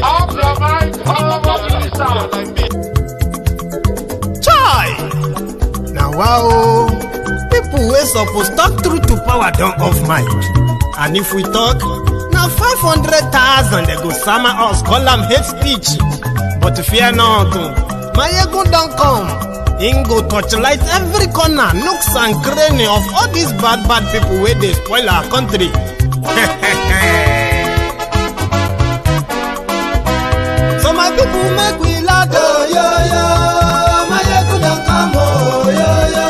Off your mind, Chai! Now wow, people wey suppose talk truth to power don't off mic. And if we talk, now 500,000 they go summer us, call them hate speech. But fear not, Maiyegun don't come. Ingo torchlight every corner, nooks and cranny of all these bad people where they spoil our country. So my people make we loud, oh yo yo. Maiyegun don't come, oh yo yo.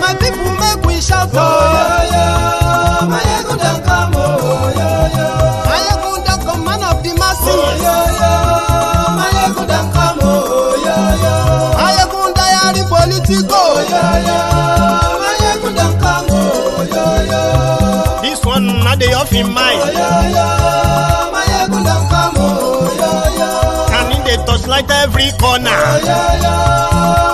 My people make we shout, oh yo yo. Maiyegun don't come, oh yo yo. Maiyegun don't come, man of the masses, oh yo yo. Maiyegun don't come, oh yo yo. Maiyegun diary politico, oh yo yo. Maiyegun don't come, oh yo yo. This one not the off in mind, oh yo yo. Maiyegun don't come, oh yo yo. And in the touchlight every corner, oh yo yo.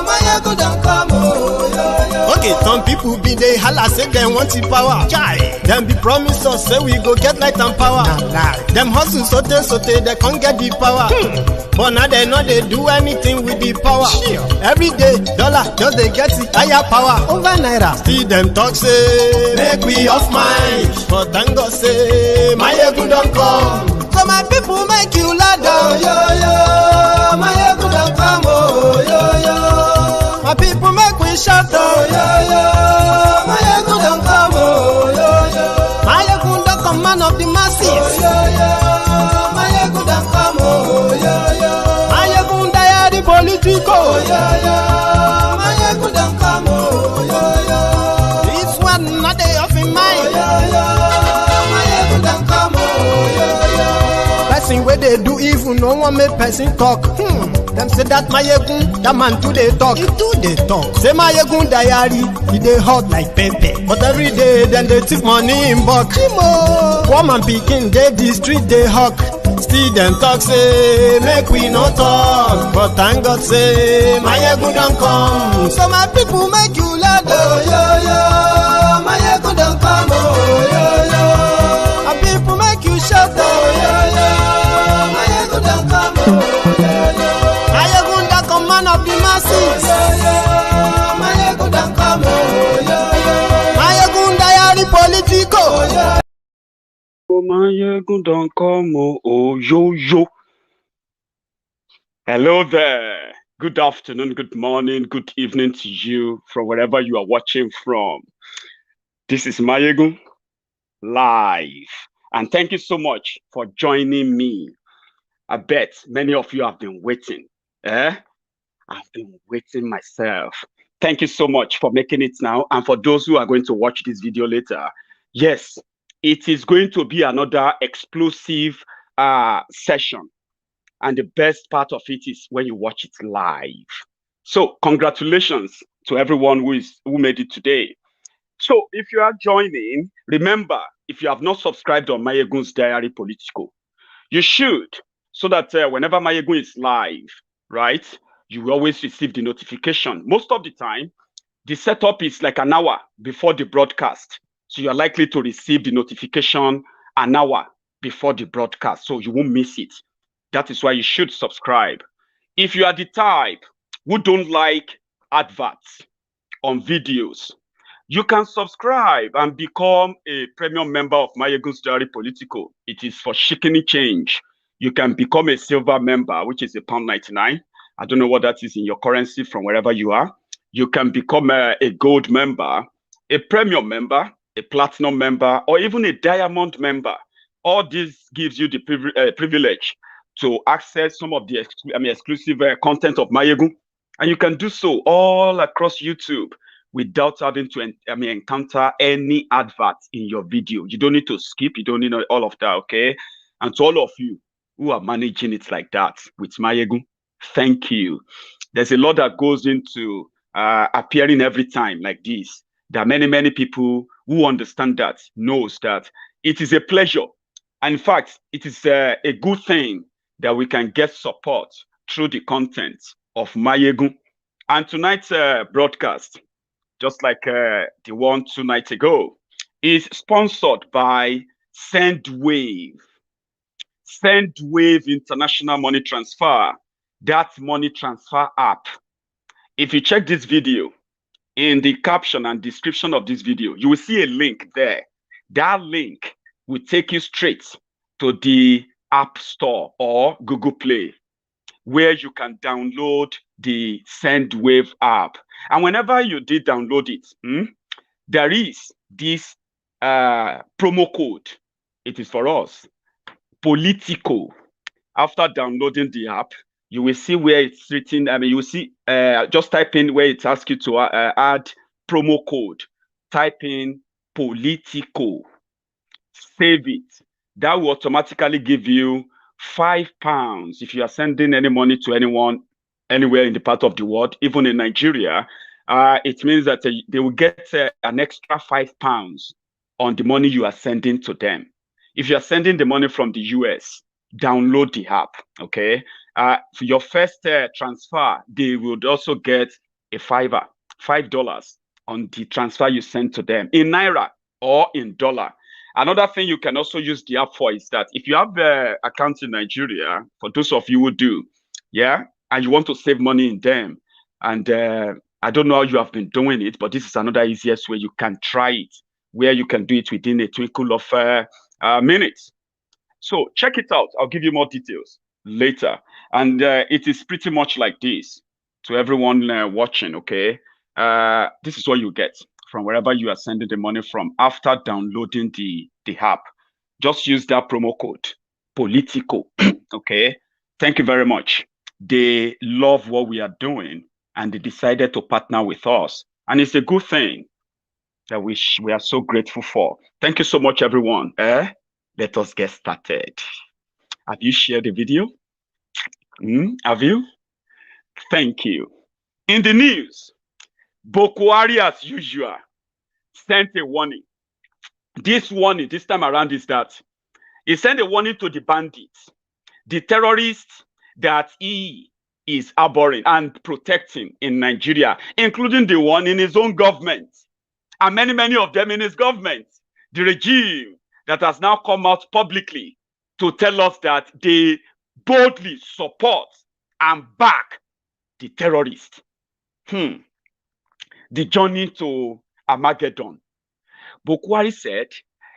Maiyegun don't come, oh yo yo. Okay, some people be they holla say they want the power. Chai, them be promise us say we go get light and power. Nah. Them hustle sote they can't get the power. But now they know they do anything with the power. Sure. Every day, dollar just they get the higher power over naira. See them talk say make we off mind. But thank God say Maiyegun don't come. So my people make you ladder, oh yo yo. Maiyegun don't come, oh yo yo. My people make we shout, oh yo yo. Maiyegun don't come, oh yo yo. Maiyegun don't come, man of the masses, oh yo yo. Maiyegun don't come, oh yo yo. Maiyegun diary politico, oh yo yo. Maiyegun don't come, oh yo yo. This one not the off in mind, oh yo yo. Maiyegun don't come, oh yo yo. Person where they do evil, no one make person talk. Them say that Maiyegun, that man too they talk. He too they talk. Say Maiyegun diary, he they hot like pepper. But every day, then they take money in bulk. Woman picking, they the street they hawk. Still them talk say, make we no talk. But thank God say, Maiyegun don't come. So my people make you loud, oh yo yo. Maiyegun don't come, oh yo yo. My people make you shout, oh yo yo. Maiyegun don't come, oh yo yo. Maiyegun don't come, man of the masses, oh yo yo. Maiyegun don't come, oh yo yo. Maiyegun diary politico, oh yo. Oh, Maiyegun don't come, oh yo yo. Hello there. Good afternoon, good morning, good evening to you from wherever you are watching from. This is Maiyegun live, and thank you so much for joining me. I bet many of you have been waiting. I've been waiting myself. Thank you so much for making it now, and for those who are going to watch this video later, yes, it is going to be another explosive session. And the best part of it is when you watch it live. So congratulations to everyone who made it today. So if you are joining, remember, if you have not subscribed on Maiyegun's Diary Political, you should, so that whenever Maiyegun is live, right, you will always receive the notification. Most of the time, the setup is like an hour before the broadcast. So you are likely to receive the notification an hour before the broadcast, so you won't miss it. That is why you should subscribe. If you are the type who don't like adverts on videos, you can subscribe and become a premium member of Maiyegun's Diary Political. It is for shikini change. You can become a silver member, which is £1.99. I don't know what that is in your currency from wherever you are. You can become a gold member, a premium member, a platinum member, or even a diamond member. All this gives you the privilege to access some of the exclusive content of Maiyegun, and you can do so all across YouTube without having to encounter any advert in your video. You don't need to skip. You don't need all of that, okay? And to all of you who are managing it like that with Maiyegun, thank you. There's a lot that goes into appearing every time like this. There are many, many people who understand that, knows that it is a pleasure. And in fact, it is a good thing that we can get support through the content of Maiyegun. And tonight's broadcast, just like the one 2 nights ago, is sponsored by Sendwave. SendWave International Money Transfer, that money transfer app. If you check this video, in the caption and description of this video, you will see a link there. That link will take you straight to the App Store or Google Play, where you can download the SendWave app. And whenever you did download it, there is this promo code. It is for us, Politico. After downloading the app, you will see where it's written. I mean, you will see, just type in where it asks you to add promo code. Type in Politico. Save it. That will automatically give you £5 if you are sending any money to anyone anywhere in the part of the world, even in Nigeria. It means that they will get an extra £5 on the money you are sending to them. If you are sending the money from the US, download the app, okay? For your first transfer, they would also get a $5 on the transfer you send to them in Naira or in dollar. Another thing you can also use the app for is that if you have an account in Nigeria, for those of you who do, yeah, and you want to save money in them, and I don't know how you have been doing it, but this is another easiest way you can try it, where you can do it within a twinkle of minutes. So check it out. I'll give you more details later. And it is pretty much like this to everyone watching, okay? This is what you get from wherever you are sending the money from after downloading the app. Just use that promo code, Politico, okay? Thank you very much. They love what we are doing, and they decided to partner with us. And it's a good thing that we are so grateful for. Thank you so much, everyone. Let us get started. Have you shared the video? Have you? Thank you. In the news, Buhari, as usual, sent a warning. This warning, this time around, is that he sent a warning to the bandits, the terrorists that he is harboring and protecting in Nigeria, including the one in his own government, and many, many of them in his government. The regime that has now come out publicly to tell us that they boldly support and back the terrorists. The journey to Armageddon. Buhari said,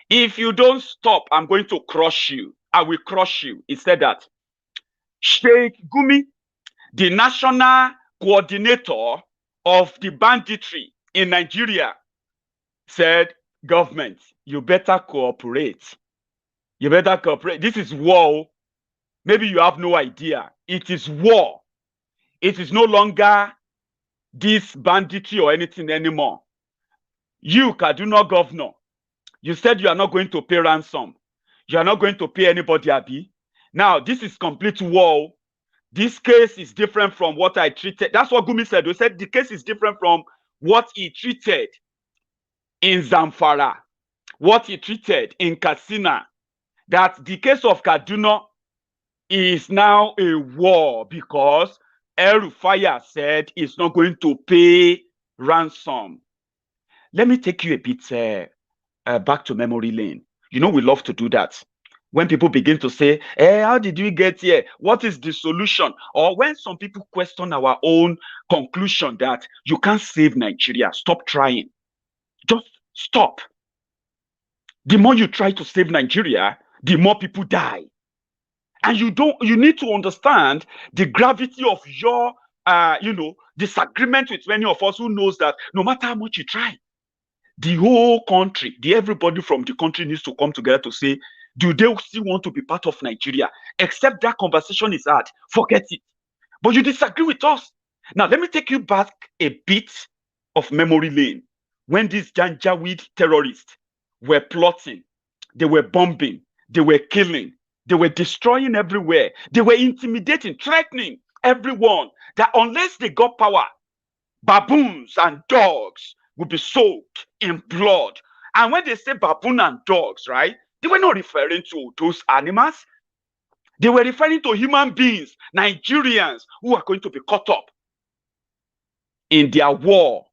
if you don't stop, I'm going to crush you. I will crush you. He said that. Sheikh Gumi, the national coordinator of the banditry in Nigeria, said, government, you better cooperate. You better cooperate. This is war. Maybe you have no idea. It is war. It is no longer this banditry or anything anymore. You, Kaduna governor, you said you are not going to pay ransom. You are not going to pay anybody, Abi. Now, this is complete war. This case is different from what I treated. That's what Gumi said. He said the case is different from what he treated in Zamfara, what he treated in Katsina. That the case of Kaduna is now a war because El-Rufai said he's not going to pay ransom. Let me take you a bit back to memory lane. You know, we love to do that. When people begin to say, hey, how did we get here? What is the solution? Or when some people question our own conclusion that you can't save Nigeria, stop trying. Just stop. The more you try to save Nigeria, the more people die. And you need to understand the gravity of your, disagreement with many of us who knows that no matter how much you try, the whole country, everybody from the country needs to come together to say, do they still want to be part of Nigeria? Except that conversation is hard. Forget it. But you disagree with us. Now, let me take you back a bit of memory lane. When these Janjaweed terrorists were plotting, they were bombing, they were killing, they were destroying everywhere. They were intimidating, threatening everyone that unless they got power, baboons and dogs would be soaked in blood. And when they say baboon and dogs, right, they were not referring to those animals. They were referring to human beings, Nigerians, who are going to be caught up in their war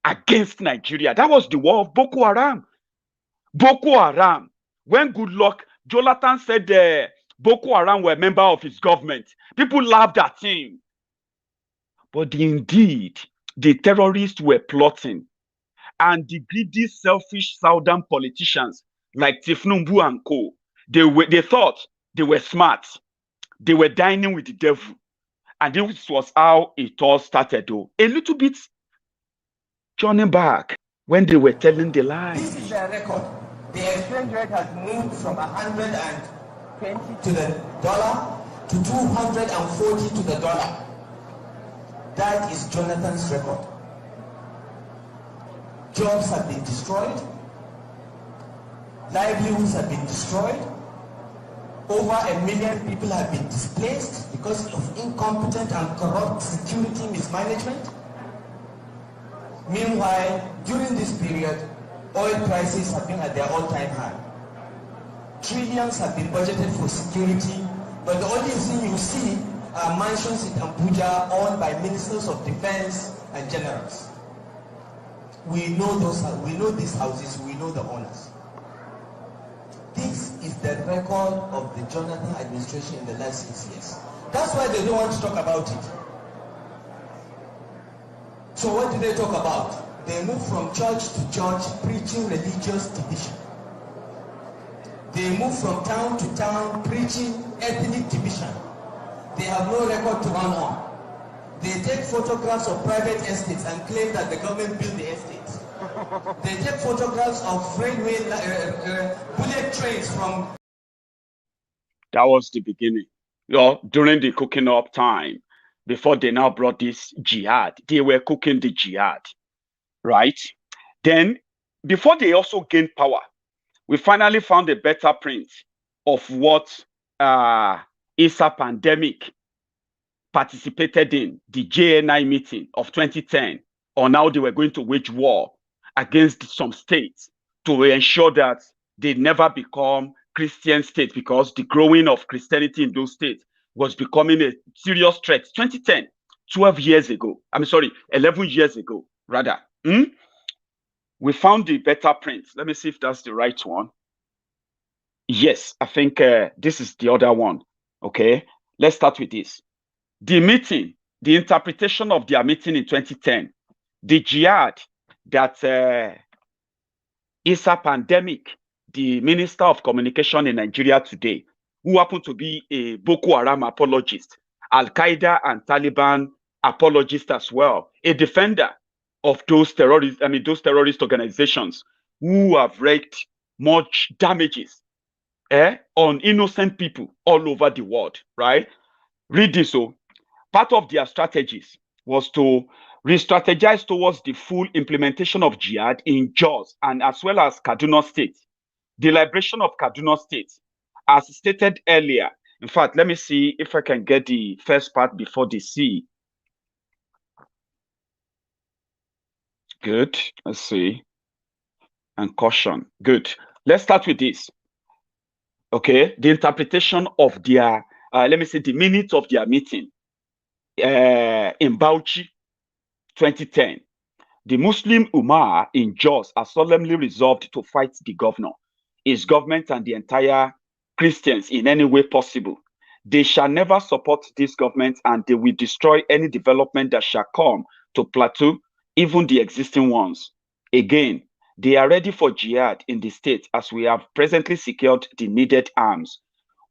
against Nigeria. That was the war of Boko Haram. Boko Haram. When Goodluck Jonathan said Boko Haram were a member of his government. People laughed at him. But indeed, the terrorists were plotting. And the greedy, selfish southern politicians like Tifnumbu and co, they thought they were smart. They were dining with the devil. And this was how it all started, though. A little bit turning back when they were telling the lies. This is their record. The exchange rate has moved from 120 to the dollar to 240 to the dollar. That is Jonathan's record. Jobs have been destroyed. Livelihoods have been destroyed. Over 1 million people have been displaced because of incompetent and corrupt security mismanagement. Meanwhile, during this period, oil prices have been at their all-time high. Trillions have been budgeted for security, but the only thing you see are mansions in Abuja owned by ministers of defense and generals. We know these houses, we know the owners. This is the record of the Jonathan administration in the last 6 years. That's why they don't want to talk about it. So what do they talk about? They move from church to church preaching religious division. They move from town to town preaching ethnic division. They have no record to run on. They take photographs of private estates and claim that the government built the estates. They take photographs of railway bullet trains from... That was the beginning. You know, during the cooking up time, before they now brought this jihad, they were cooking the jihad, right? Then, before they also gained power, we finally found a better print of what ISA pandemic participated in, the JNI meeting of 2010, on how they were going to wage war against some states to ensure that they never become Christian states, because the growing of Christianity in those states was becoming a serious threat. 2010, 12 years ago. I'm sorry, 11 years ago, rather. We found the better print. Let me see if that's the right one. Yes, I think this is the other one. Okay, let's start with this. The meeting, the interpretation of their meeting in 2010, the jihad that ISA pandemic, the Minister of Communication in Nigeria today, who happened to be a Boko Haram apologist, Al-Qaeda and Taliban apologist as well, a defender of those terrorist organizations who have wreaked much damages on innocent people all over the world, right? Read this. So part of their strategies was to re-strategize towards the full implementation of jihad in Jos and as well as Kaduna State. The liberation of Kaduna State, as stated earlier. In fact, let me see if I can get the first part before the C. Good. Let's see. And caution. Good. Let's start with this. Okay. The interpretation of their, let me say, the minutes of their meeting in Bauchi, 2010. The Muslim Ummah in Jos are solemnly resolved to fight the governor, his government, and the entire Christians in any way possible. They shall never support this government, and they will destroy any development that shall come to plateau, even the existing ones. Again, they are ready for jihad in the state, as we have presently secured the needed arms.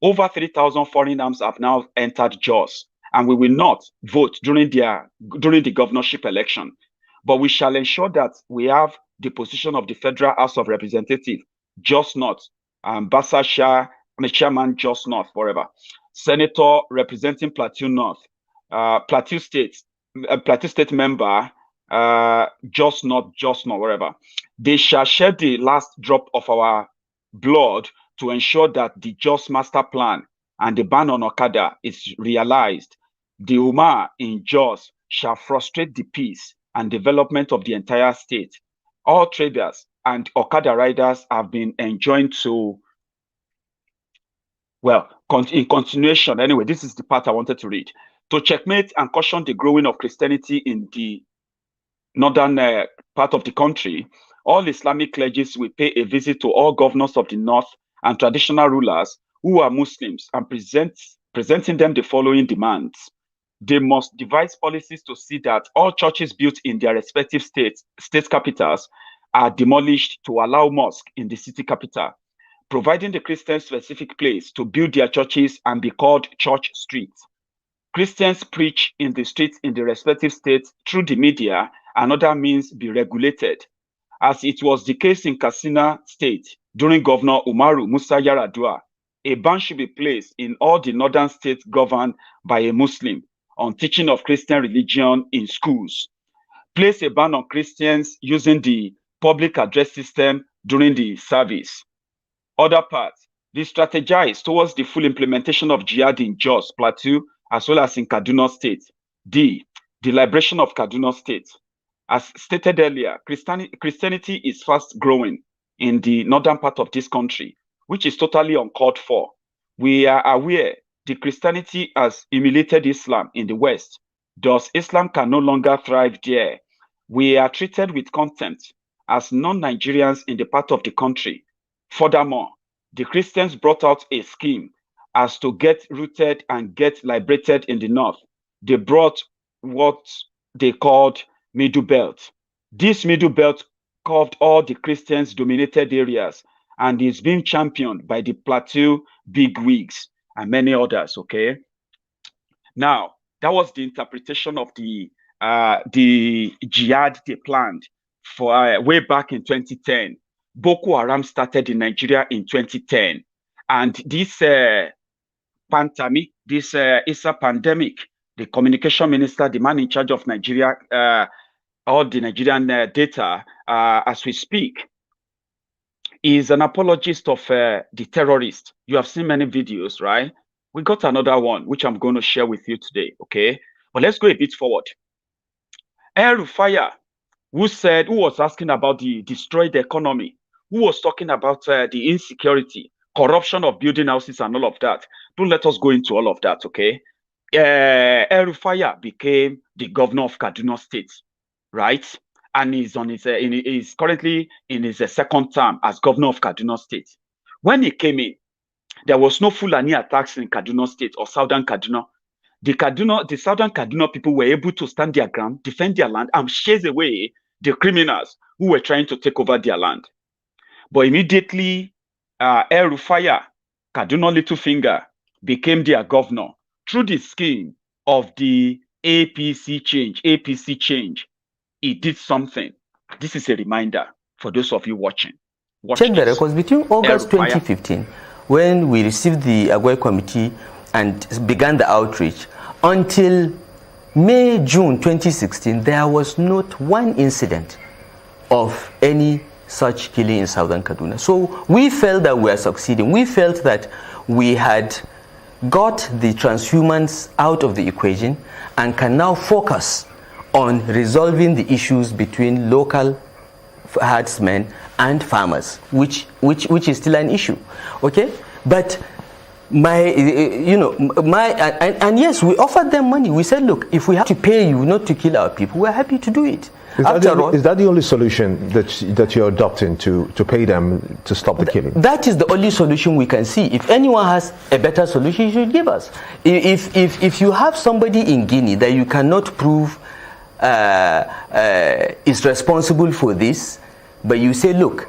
Over 3,000 foreign arms have now entered Jos, and we will not vote during the governorship election. But we shall ensure that we have the position of the Federal House of Representatives, Jos North, Basa Shah, Chairman Jos North forever, Senator representing Plateau North, Plateau State member, Jos North, wherever. They shall shed the last drop of our blood to ensure that the Jos Master Plan and the ban on Okada is realized. The Ummah in Jos shall frustrate the peace and development of the entire state. All traders and Okada riders have been enjoined to, well, in continuation, anyway, this is the part I wanted to read, to checkmate and caution the growing of Christianity in the northern part of the country. All Islamic clergies will pay a visit to all governors of the north and traditional rulers who are Muslims and presenting them the following demands. They must devise policies to see that all churches built in their respective state capitals are demolished to allow mosque in the city capital, providing the Christians specific place to build their churches and be called church streets. Christians preach in the streets in the respective states through the media and other means be regulated, as it was the case in Katsina State during Governor Umaru Musa Yar'Adua. A ban should be placed in all the northern states governed by a Muslim on teaching of Christian religion in schools. Place a ban on Christians using the public address system during the service. Other parts, they strategize towards the full implementation of jihad in Jos, Plateau, as well as in Kaduna State. D, the liberation of Kaduna State. As stated earlier, Christianity is fast growing in the northern part of this country, which is totally uncalled for. We are aware the Christianity has emulated Islam in the West. Thus, Islam can no longer thrive there. We are treated with contempt as non-Nigerians in the part of the country. Furthermore, the Christians brought out a scheme as to get rooted and get liberated in the north. They brought what they called Middle Belt. This Middle Belt covered all the Christians dominated areas and is being championed by the Plateau bigwigs and many others, okay? Now, that was the interpretation of the jihad they planned for way back in 2010. Boko Haram started in Nigeria in 2010. And this Pantami, this is a pandemic. The communication minister, the man in charge of Nigeria, all the Nigerian data, as we speak, is an apologist of the terrorists. You have seen many videos, right? We got another one, which I'm going to share with you today, okay? But let's go a bit forward. El-Rufai, who was asking about the destroyed economy, who was talking about the insecurity, corruption of building houses and all of that. Don't let us go into all of that, okay? El-Rufai became the governor of Kaduna State, right? And he's on his he's currently in his second term as governor of Kaduna State. When he came in, there was no Fulani attacks in Kaduna State or Southern Kaduna. The Southern Kaduna people were able to stand their ground, defend their land, and chase away the criminals who were trying to take over their land. But immediately, El-Rufai, Kaduna Littlefinger, became their governor through the scheme of the APC change. He did something. This is a reminder for those of you watching. Check the records between August 2015, when we received the Agwai committee and began the outreach, until May, June 2016, there was not one incident of any such killing in Southern Kaduna. So we felt that we were succeeding. We felt that we had got the transhumans out of the equation and can now focus on resolving the issues between local herdsmen and farmers, which is still an issue, okay? But yes, we offered them money. We said, look, if we have to pay you not to kill our people, we're happy to do it. Is that the only solution that you're adopting, to pay them to stop the killing? That is the only solution we can see. If anyone has a better solution, you should give us. If you have somebody in Guinea that you cannot prove is responsible for this, but you say, look,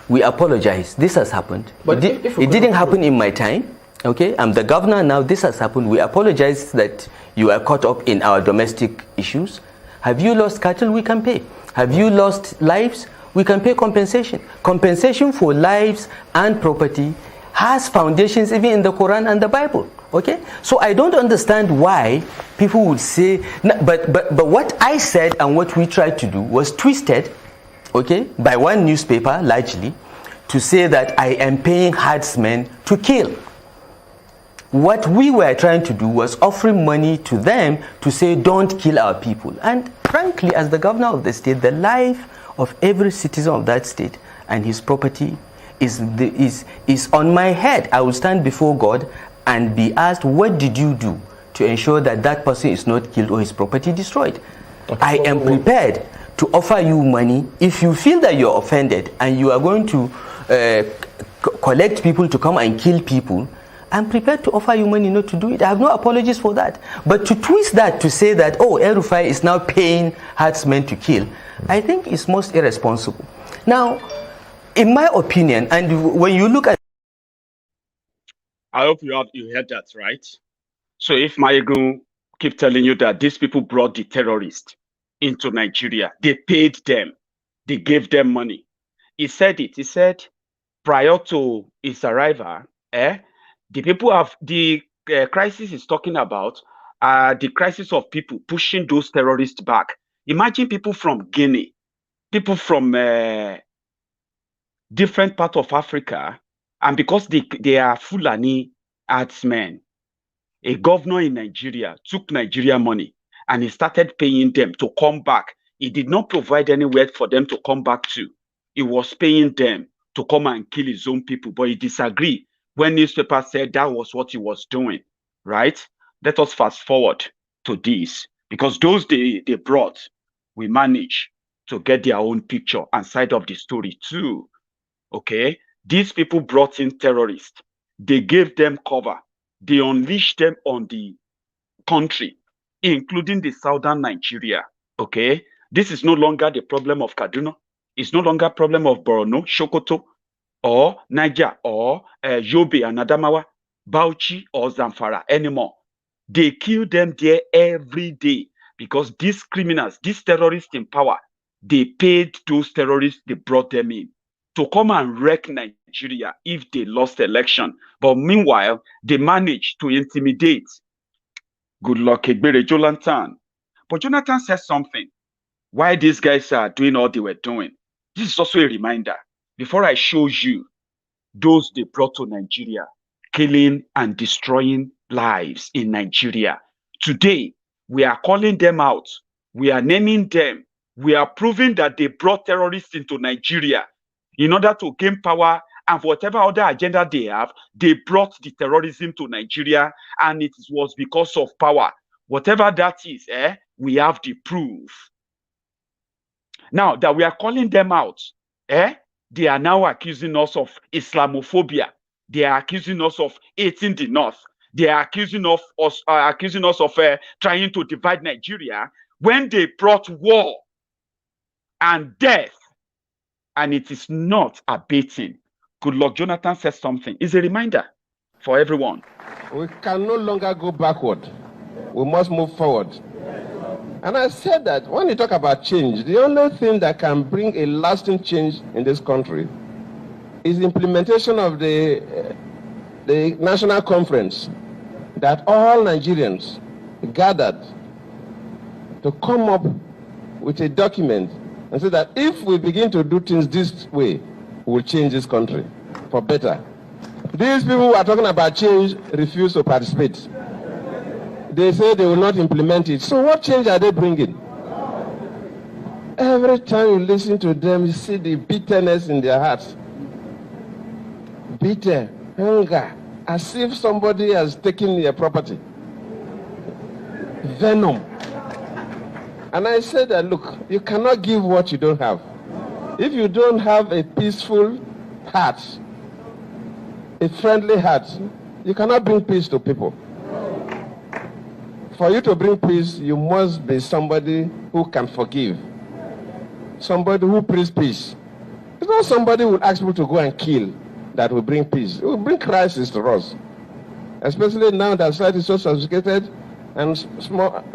we apologize, this has happened. But it didn't happen in my time. Okay, I'm the governor now, this has happened. We apologize that you are caught up in our domestic issues. Have you lost cattle? We can pay. Have you lost lives? We can pay compensation. Compensation for lives and property has foundations even in the Quran and the Bible. Okay, so I don't understand why people would say, but what I said and what we tried to do was twisted, okay, by one newspaper largely, to say that I am paying herdsmen to kill. What we were trying to do was offering money to them to say, don't kill our people. And frankly, as the governor of the state, the life of every citizen of that state and his property is on my head. I will stand before God and be asked, what did you do to ensure that that person is not killed or his property destroyed? Okay. I am prepared to offer you money if you feel that you're offended and you are going to collect people to come and kill people. I'm prepared to offer you money not to do it. I have no apologies for that. But to twist that to say that, oh, El-Rufai is now paying herdsmen to kill, I think is most irresponsible. Now, in my opinion, and when you look at... I hope you heard that, right? So if Maiyegun keep telling you that these people brought the terrorists into Nigeria, they paid them, they gave them money. He said it. He said prior to his arrival, the people have the crisis is talking about the crisis of people pushing those terrorists back. Imagine people from Guinea, people from different parts of Africa, and because they are Fulani herdsmen, a governor in Nigeria took Nigeria money and he started paying them to come back. He did not provide anywhere for them to come back to. He was paying them to come and kill his own people, but he disagreed when newspaper said that was what he was doing, right? Let us fast forward to this, because those they brought, we managed to get their own picture and side of the story too, okay? These people brought in terrorists. They gave them cover. They unleashed them on the country, including the southern Nigeria, okay? This is no longer the problem of Kaduna. It's no longer a problem of Borno, Sokoto, or Niger, or Yobe and Adamawa, Bauchi or Zamfara anymore. They kill them there every day because these criminals, these terrorists in power, they paid those terrorists, they brought them in to come and wreck Nigeria if they lost election. But meanwhile, they managed to intimidate Goodluck Egbere Jonathan. But Jonathan said something. Why these guys are doing all they were doing. This is also a reminder. Before I show you those they brought to Nigeria, killing and destroying lives in Nigeria, today we are calling them out. We are naming them. We are proving that they brought terrorists into Nigeria in order to gain power, and for whatever other agenda they have, they brought the terrorism to Nigeria, and it was because of power. Whatever that is, we have the proof. Now that we are calling them out, they are now accusing us of Islamophobia. They are accusing us of hating the North. They are accusing us of trying to divide Nigeria when they brought war and death, and it is not abating. Goodluck Jonathan says something. It's a reminder for everyone. We can no longer go backward. We must move forward. And I said that when you talk about change, the only thing that can bring a lasting change in this country is the implementation of the national conference that all Nigerians gathered to come up with a document and say that if we begin to do things this way, we will change this country for better. These people who are talking about change refuse to participate. They say they will not implement it. So what change are they bringing? Every time you listen to them, you see the bitterness in their hearts. Bitter, hunger, as if somebody has taken their property. Venom. And I said that, look, you cannot give what you don't have. If you don't have a peaceful heart, a friendly heart, you cannot bring peace to people. For you to bring peace, you must be somebody who can forgive. Somebody who brings peace. It's not somebody who will ask people to go and kill that will bring peace. It will bring crisis to us. Especially now that society is so sophisticated and small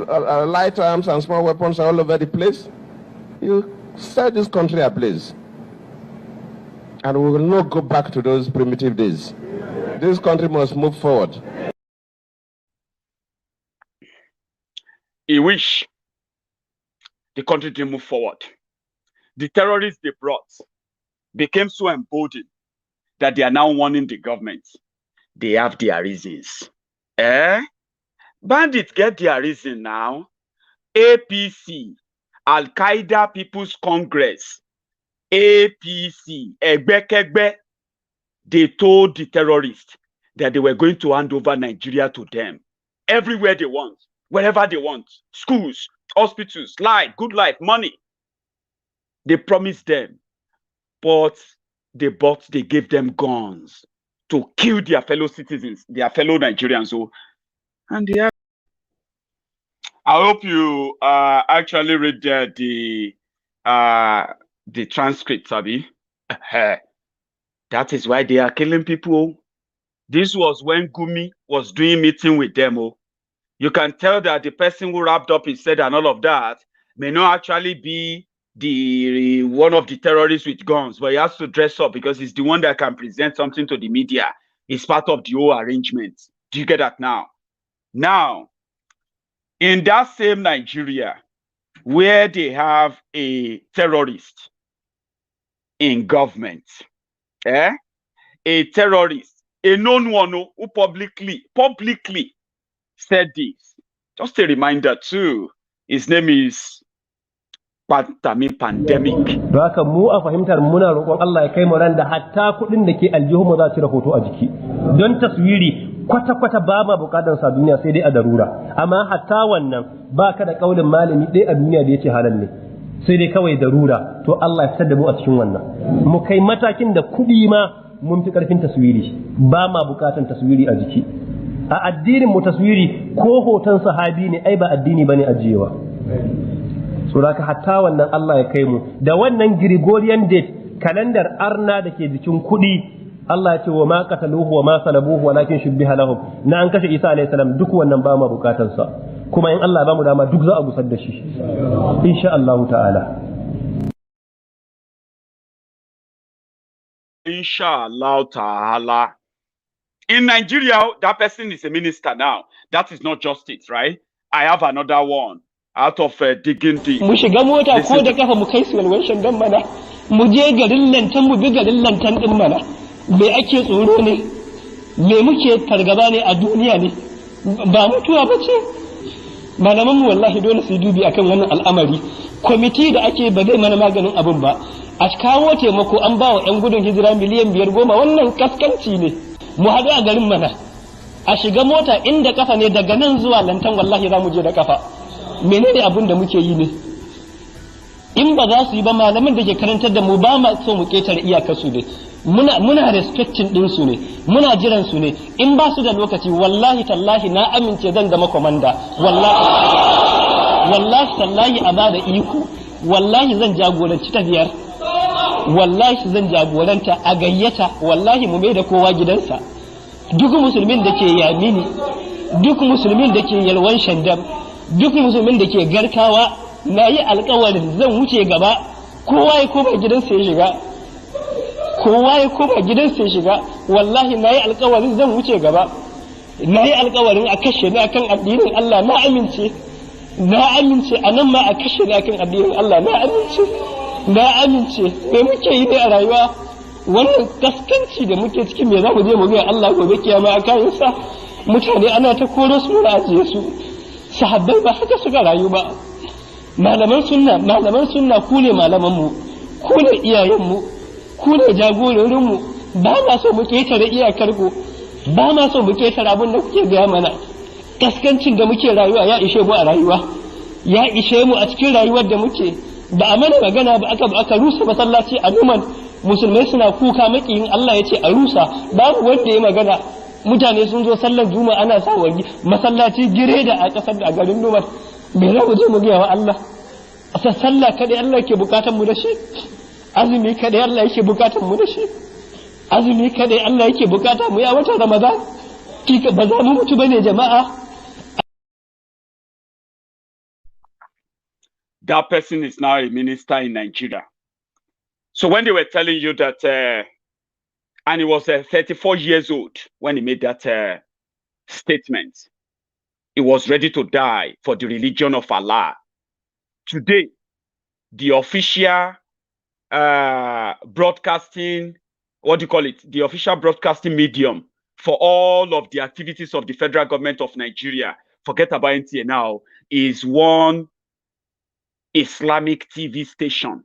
light arms and small weapons are all over the place. You set this country ablaze. And we will not go back to those primitive days. This country must move forward. He wish the country to move forward. The terrorists they brought became so emboldened that they are now warning the government. They have their reasons. Bandits get their reason now. APC, Al-Qaeda People's Congress, APC, Egbe, they told the terrorists that they were going to hand over Nigeria to them. Everywhere they want. Wherever they want, schools, hospitals, life, good life, money. They promised them, but they gave them guns to kill their fellow citizens, their fellow Nigerians. So, and they are. I hope you actually read the transcript, Sabi. That is why they are killing people. This was when Gumi was doing meeting with them. You can tell that the person who wrapped up his head and all of that may not actually be the one of the terrorists with guns, but he has to dress up because he's the one that can present something to the media. It's part of the whole arrangement. Do you get that now? Now, in that same Nigeria, where they have a terrorist in government, a terrorist, a known one who publicly said this. Just a reminder too, his name is Pantami pandemic. Haka mu a fahimtar muna roƙon Allah ya kai mu ran da hatta kuɗin da ke aljihu mu za su rahoto a jiki. Don taswiri kwata-kwata ba ma bukatar sa duniya sai dai a darura. Amma hatta wannan ba ka da kaulin malami ɗaya a duniya da ya ce halal ne. Sai dai kawai darura. To Allah ya fitar da mu a cikin wannan. Mu kai matakin da kuɗi ma mun fi ƙarfin taswiri. Ba ma bukatar taswiri a jiki. A addinin mu taswiri ko hoton sahabi ne ai ba addini bane ajiyewa. Suraka hatta wannan Allah ya kai mu da wannan Gregorian date kalandar arna da ke jikin kuɗi Allah ya ce wa ma qataluhu wa ma salabuhu walakin shubbiha lahum na an kashe Isa alayhi salam duk wannan ba mu bukatar sa kuma in Allah ba mu dama duk za a gusar da shi insha Allah ta'ala Inshallah ta'ala. In Nigeria, that person is a minister now. That is not justice, right? I have another one. Out of digging deep. Mu shiga mota ko da kafa mu kai su walwashin dan mana mu je garin lantan mu bi garin lantan din mana me ake tsoro ne me muke fargaba ne a duniya ne ba mutuwa ba ce malaman mu wallahi dole su dubi akan wannan al'amari kwamiti da ake ba zai mana maganin abin ba a kawo taimako an ba wa 'yan gudun hijira miliyan 5-10 wannan kaskanci ne mu haɗu a garin mana a shiga mota inda kafa ne daga nan zuwa lantan wallahi za mu je da kafa menene abin da muke yi ne in ba za su yi ba malaman da ke karantar da mu ba ma so mu ketare iyakar su ne muna respecting din su ne muna jiran su ne in ba su da lokaci wallahi tallahi na amince zan zama komanda wallahi tallahi a ba da iko wallahi zan jagoranci tafiyar wallahi zan jagoranta a gayyata wallahi mu mai da kowa gidansa duk musulmin da ke yamini duk musulmin da ke yalwan shandam duk musulmin da ke garkawa na yi alkawarin zan wuce gaba kowa ya koma gidansa ya shiga kowa ya koma gidansa ya shiga wallahi na yi alkawarin zan wuce gaba na yi alkawarin a kashe ni akan addinin Allah na amince a nan ma a kashe ni akan addinin Allah na amince me muke yi ne a rayuwa wannan kaskanci da muke cikin me za mu je mu ga Allah gobe kiyama a kayansa mutane ana ta koro su muna ajiye su sahabbai ba haka suka rayu ba malaman sunna ku ne malamanmu ku ne iyayenmu ku ne jagororinmu ba ma so mu ketare iyakar ku ba ma so mu ketare abin da kuke gaya mana kaskancin da muke rayuwa ya ishe mu a rayuwa ya ishe mu a cikin rayuwar da muke ba a mana magana ba aka rusa masallaci a Numan musulmai suna kuka makiyin Allah ya ce a rusa babu wanda ya magana mutane sun zo sallar juma'a ana sa wani masallaci gire da a kasar da a garin Numan me za mu je mu gaya wa Allah a sallah kadai Allah yake bukatan mu da shi azumi kadai Allah yake bukatan mu da shi azumi kadai Allah yake bukata mu ya wata Ramadan kika ba za mu mutu bane jama'a. That person is now a minister in Nigeria. So when they were telling you that, and he was 34 years old when he made that statement, he was ready to die for the religion of Allah. Today, the official broadcasting, what do you call it? The official broadcasting medium for all of the activities of the federal government of Nigeria, forget about NTA now, is one Islamic TV station.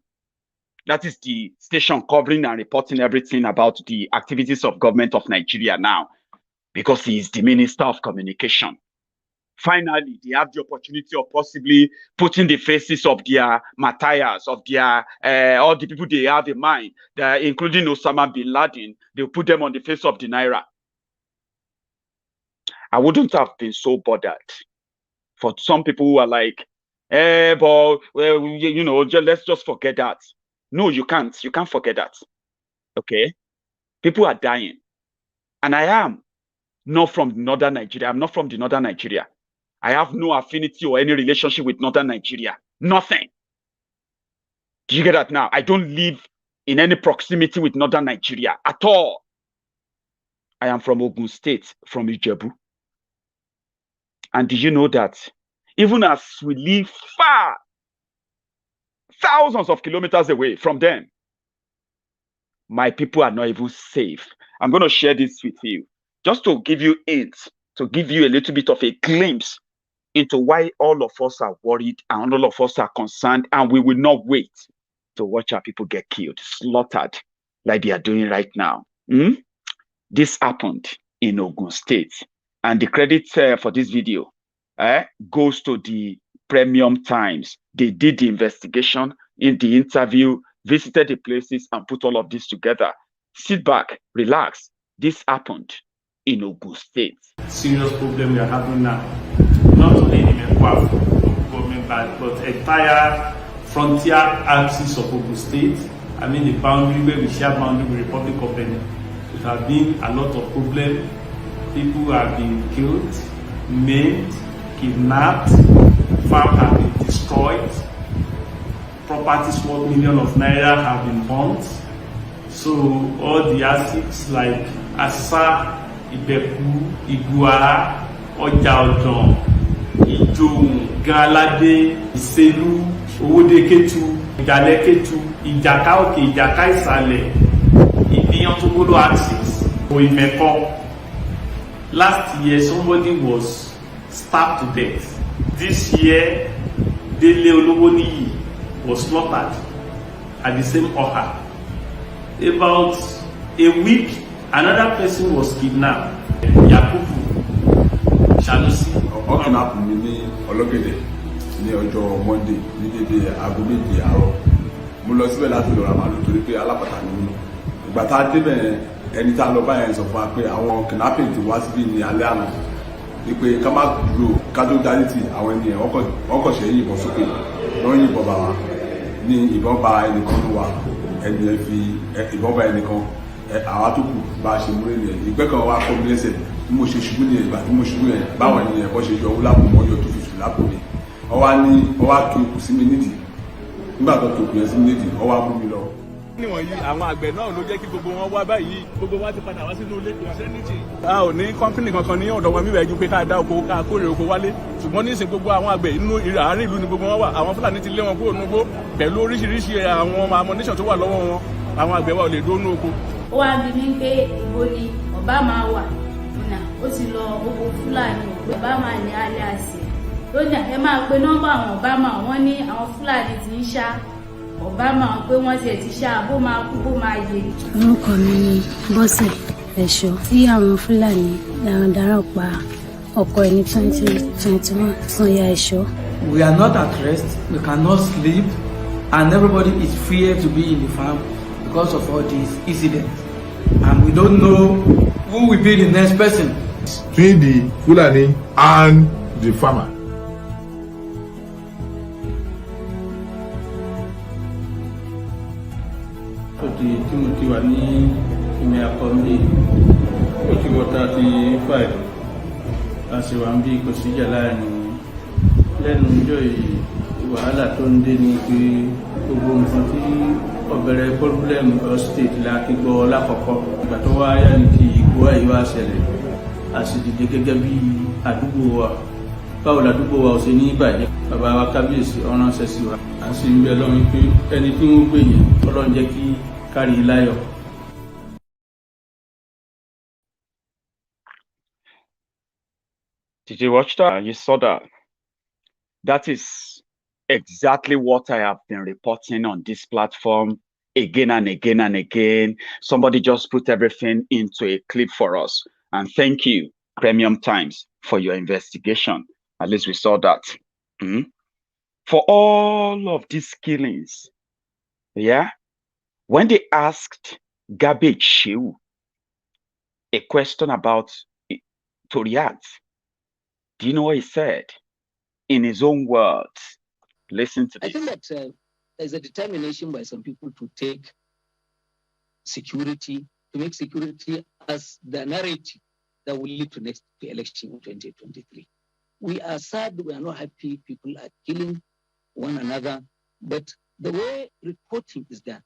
That is the station covering and reporting everything about the activities of government of Nigeria now, because he is the Minister of Communication. finally they have the opportunity of possibly putting the faces of their martyrs, of their all the people they have in mind, including Osama bin Laden. They'll put them on the face of the naira. I wouldn't have been so bothered. For some people who are like, but well, you know, let's just forget that. No, you can't. You can't forget that. Okay, people are dying, and I am not from northern Nigeria. I'm not from the northern Nigeria. I have no affinity or any relationship with northern Nigeria. Nothing. Do you get that now? I don't live in any proximity with northern Nigeria at all. I am from Ogun State, from Ijebu. And did you know that even as we live far, thousands of kilometers away from them, my people are not even safe? I'm going to share this with you just to give you hints, to give you a little bit of a glimpse into why all of us are worried and all of us are concerned, and we will not wait to watch our people get killed, slaughtered like they are doing right now. This happened in Ogun State, and the credit for this video goes to the Premium Times. They did the investigation, in the interview, visited the places, and put all of this together. Sit back, relax. This happened in Ogun State. Serious problem we are having now. Not only in Mekwa government, but entire frontier axis of Ogun State. I mean the boundary where we share boundary with Republic of Benin. There have been a lot of problems. People have been killed, maimed, kidnapped, farms have been destroyed, properties worth millions of naira have been burnt. So all the assets like Asa, Ibeku, Igua, Ọjà Ọ̀dàn, Ìjòhùn, Gàládé, Ìṣèlú, Owódé-Kétu, Ìjàlẹ̀-Kétu, Ìjàká Òkè, Ìjàká Ìsàlẹ̀, Ìbíyàn-Tógódó axis, Òìmẹ̀kọ. Last year, somebody was stabbed to death. This year, Dele Olowoniyi was slaughtered at the same Oha. About a week, another person was kidnapped. Yakubu Sanusi. Wọ́n kidnap mi ní Ọlọ́gẹ̀dẹ̀ ní ọjọ́ Monday ní dédé aago 2 àárọ̀. Mo lọ síbẹ̀ láti lọ ra màálù torí pé alápàtà ni mí. Ìgbà tá a débẹ̀ ẹni tá a lọ báyẹn sọ fún wa pé àwọn kidnapping ti wá síbí ní alẹ́ àná. Wípé ká má dúró ká tó darí tì àwọn ènìyàn wọ́n kọ̀ ṣe yìnbọn sókè lọ́wọ́ yìnbọn bá wa ní ìbọn bá ẹnìkan ló wà ẹni ẹ fi ìbọn bá ẹnìkan àwa tó kù bá a ṣe múlẹ̀ nìyẹn ìgbẹ́ kan wá kọ́ mi lẹ́sẹ̀ bí mo ṣe ṣubú nìyẹn ìgbà tí mo ṣubú yẹn báwọn ènìyàn bọ́ ṣe yọ owó lápò mọ́ yọ 250 lápò mi ọwá tó ikú sí mi nídìí nígbà tó tó ikú yẹn sí mi nídìí ọwá mú mi lọ. níwọ̀nyí àwọn àgbẹ̀ náà ló jẹ́ kí gbogbo wọn wá báyìí gbogbo wa ti padà wá sínú ilé ìṣẹ́nìtì. a ò ní kọ́ńpìnì kankan ní ọ̀dọ̀ wọn bíbẹ̀ ju pé ká dá oko ká kórè oko wálé ṣùgbọ́n ní ìsìn gbogbo àwọn àgbẹ̀ inú àárín ìlú ni gbogbo wọn wà àwọn Fúlàní ti lé wọn kúrò nígbó pẹ̀lú oríṣiríṣi àwọn ammunition tó wà lọ́wọ́ wọn àwọn àgbẹ̀ wa ò lè dónú oko. ó wá bí mi pé ibo ni ọba máa wà ọ̀nà ó ti lọ oko Fúlàní ọba máa ní alẹ́ àṣẹ lónìí ẹ máa pe nọ́mbà àwọn ọba máa wọ́n ní àwọn Fúlàní ti ń ṣá Obama pé wọ́n ti ṣá bó máa kú bó máa yè. Orúkọ mi ni Bọ́sẹ̀ Ẹ̀ṣọ́ tí àwọn Fúlàní darandaran pa ọkọ ẹni 2021 Sanya Ẹ̀ṣọ́. We are not at rest, we cannot sleep, and everybody is feared to be in the farm because of all these incidents. And we don't know who will be the next person. Between the Fulani and the farmer. Timothy wà ní ìmẹ̀ àkọ́ndé ó ti wọ 35 láti wà ń bí kò síjà láàrin lẹ́nu ọjọ́ yìí wàhálà tó ń dé ní pé gbogbo nǹkan tí ọ̀bẹ̀rẹ̀ pọ́blẹ́mù state láti gbọ́ lákọ̀ọ́kọ́ ìgbà tó wá yá ní ti ìgbó àyíwá ṣẹlẹ̀ a sì dìde gẹ́gẹ́ bí àdúgbò wa báwo làdúgbò wa ò ṣe ní ìbàjẹ́ bàbá wa kábíyèsí ọ̀ránṣẹ́ sí wa a sì ń bẹ lọ́run pé ẹni tí wọ́n gbé yẹn Ọlọ́run jẹ́ kí kárí láyọ̀. Did you watch that? You saw that? That is exactly what I have been reporting on this platform again and again and again. Somebody just put everything into a clip for us. And thank you, Premium Times, for your investigation. At least we saw that. For all of these killings, yeah, when they asked Garbage Shehu a question about to react, do you know what he said? In his own words. Listen to this. I think that there's a determination by some people to take security, to make security as the narrative that will lead to next election in 2023. We are sad, we are not happy, people are killing one another, but the way reporting is done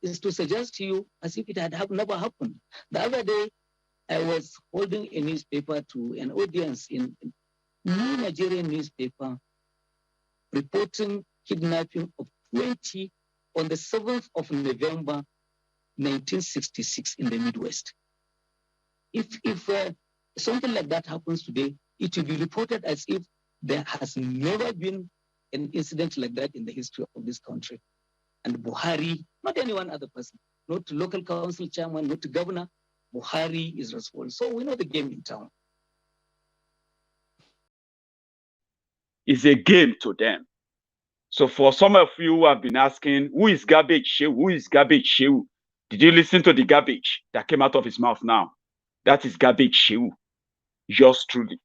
is to suggest to you as if it had never happened. The other day, I was holding a newspaper to an audience in a new Nigerian newspaper reporting kidnapping of 20 on the 7th of November, 1966 in the Midwest. If something like that happens today, it will be reported as if there has never been an incident like that in the history of this country. And Buhari, not any one other person, not local council chairman, not governor, Buhari is responsible. So we know the game in town. It's a game to them. So for some of you who have been asking, who is Garbage Shehu? Who is Garbage Shehu? Did you listen to the garbage that came out of his mouth now? That is Garbage Shehu. Yours truly.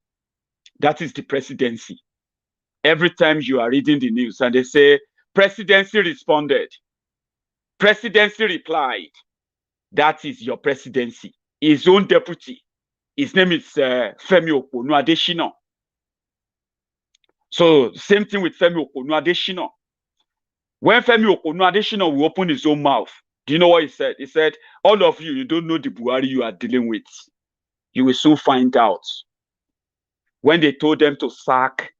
That is the presidency. Every time you are reading the news and they say, presidency responded, presidency replied, that is your presidency. His own deputy, his name is Femi Oponu Adeshina. So same thing with Femi Oponu Adeshina. When Femi Oponu Adeshina will open his own mouth, do you know what he said? He said, all of you, you don't know the Buhari you are dealing with. You will soon find out. When they told them to sack,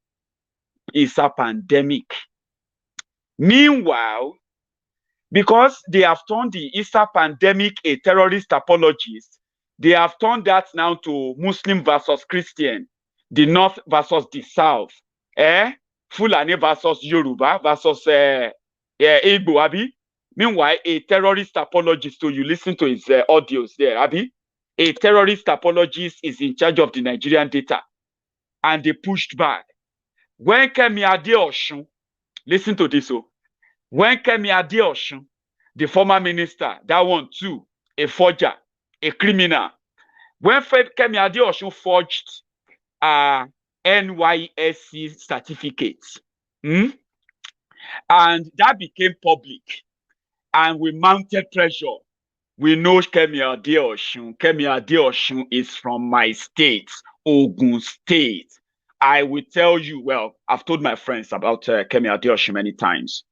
it's a pandemic. Meanwhile, because they have turned the Easter pandemic a terrorist apologist, they have turned that now to Muslim versus Christian, the North versus the South, Fulani versus Yoruba versus Igbo, Abi. Meanwhile, a terrorist apologist, so you listen to his audios there, Abi. A terrorist apologist is in charge of the Nigerian data, and they pushed back. When Kemi Adeosun, listen to this, when Kemi Adeosun, the former minister, that one too, a forger, a criminal, when Kemi Adeosun forged NYSC certificates, and that became public, and we mounted pressure. We know Kemi Adeosun. Kemi Adeosun is from my state, Ogun State. I will tell you, well, I've told my friends about Kemi Adeosun many times.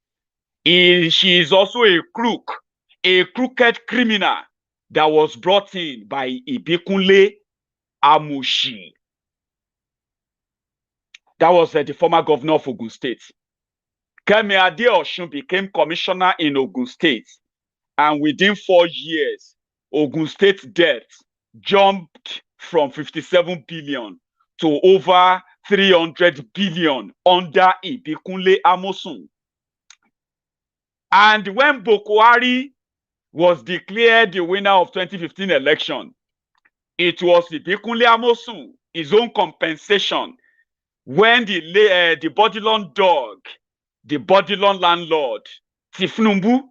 She is also a crook, a crooked criminal that was brought in by Ibikunle Amushi. That was the former governor of Ogun State. Kemi Adeosun became commissioner in Ogun State. And within 4 years, Ogun State debt jumped from 57 billion to over 300 billion under Ibikunle Amosun. And when Buhari was declared the winner of 2015 election, it was Ibikunle Amosun, his own compensation, when the Bodilon dog, the Bodilon landlord, Tifnumbu,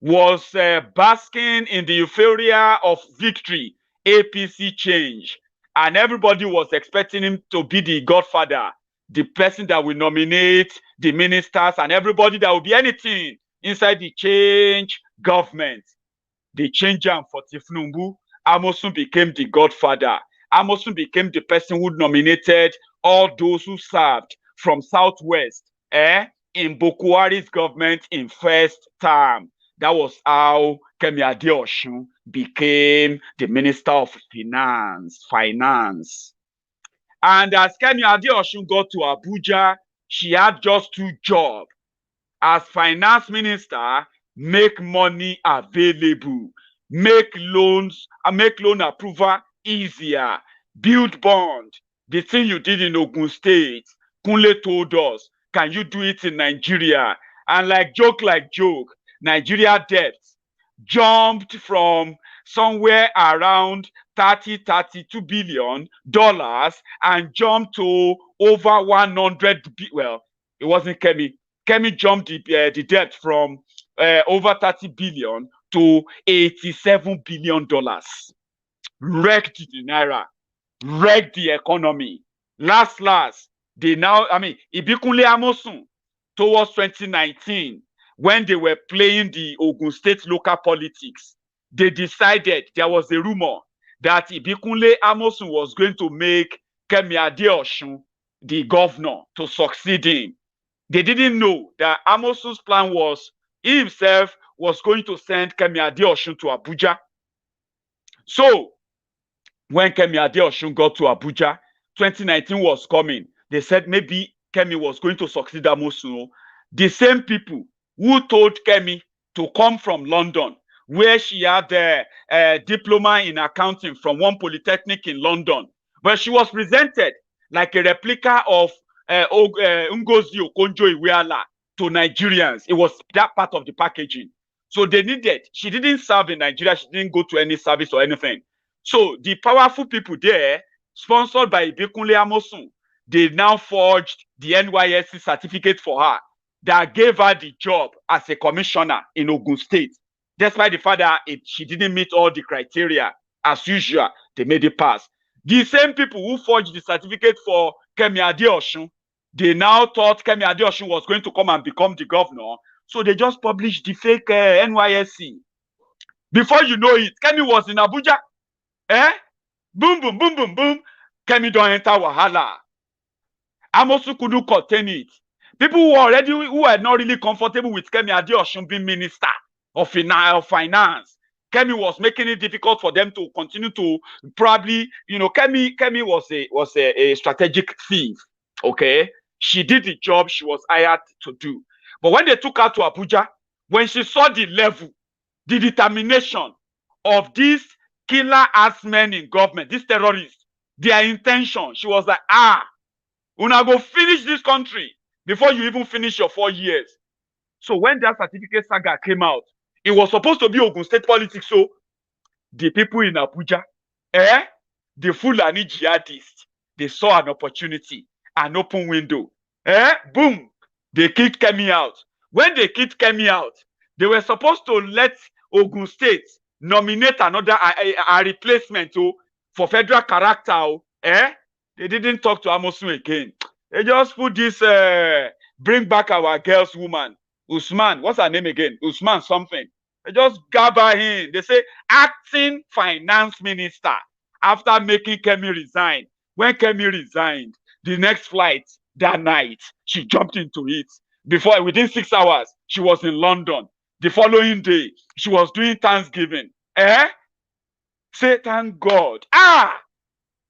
was basking in the euphoria of victory, APC change, and everybody was expecting him to be the godfather, the person that will nominate the ministers and everybody that will be anything inside the change government. They changed him for Tifnumbu. Amosun became the godfather. Amosun became the person who nominated all those who served from Southwest in Buhari's government in first term. That was how Kemi Adeosun became the Minister of Finance. And as Kemi Adeosun got to Abuja, she had just 2 jobs. As Finance Minister, make money available, make loan approval easier, build bond. The thing you did in Ogun State, Kunle told us, can you do it in Nigeria? And like joke, Nigeria debt jumped from somewhere around $32 billion and jumped to over 100. Well, it wasn't Kemi. Kemi jumped the debt from over 30 billion to $87 billion. Wrecked the naira, wrecked the economy. Last, they now, Ibikunle Amosun, towards 2019, when they were playing the Ogun State local politics, they decided, there was a rumor that Ibikunle Amosun was going to make Kemi Adeosun the governor to succeed him. They didn't know that Amosun's plan was, he himself was going to send Kemi Adeosun to Abuja. So, when Kemi Adeosun got to Abuja, 2019 was coming. They said maybe Kemi was going to succeed Amosun. The same people who told Kemi to come from London, where she had a diploma in accounting from one polytechnic in London, but she was presented like a replica of Ngozi Okonjo-Iweala to Nigerians. It was that part of the packaging. So they needed, she didn't serve in Nigeria, she didn't go to any service or anything. So the powerful people there, sponsored by Ibikunle Amosun, they now forged the NYSC certificate for her that gave her the job as a commissioner in Ogun State. Despite the fact that she didn't meet all the criteria, as usual, they made it pass. The same people who forged the certificate for Kemi Adeosun, they now thought Kemi Adeosun was going to come and become the governor, so they just published the fake NYSC. Before you know it, Kemi was in Abuja. Boom, boom, boom, boom, boom. Kemi don't enter Wahala. Amosun couldn't contain it. People who were not really comfortable with Kemi Adeosun being minister of finance. Kemi was making it difficult for them to continue to probably, Kemi was a strategic thief. Okay, she did the job she was hired to do. But when they took her to Abuja, when she saw the level, the determination of these killer ass men in government, these terrorists, their intention, she was like, una go finish this country before you even finish your 4 years. So when that certificate saga came out, it was supposed to be Ogun State politics. So the people in Abuja, the Fulani jihadists, they saw an opportunity, an open window. Boom, they kicked Kemi out. When they kicked Kemi out, they were supposed to let Ogun State nominate another a replacement for federal character. They didn't talk to Amosun again. They just put this bring back our girls woman, Usman. What's her name again? Usman something. They just gather in. They say acting finance minister after making Kemi resign. When Kemi resigned, the next flight that night, she jumped into it. Within 6 hours, she was in London. The following day, she was doing Thanksgiving. Say thank God.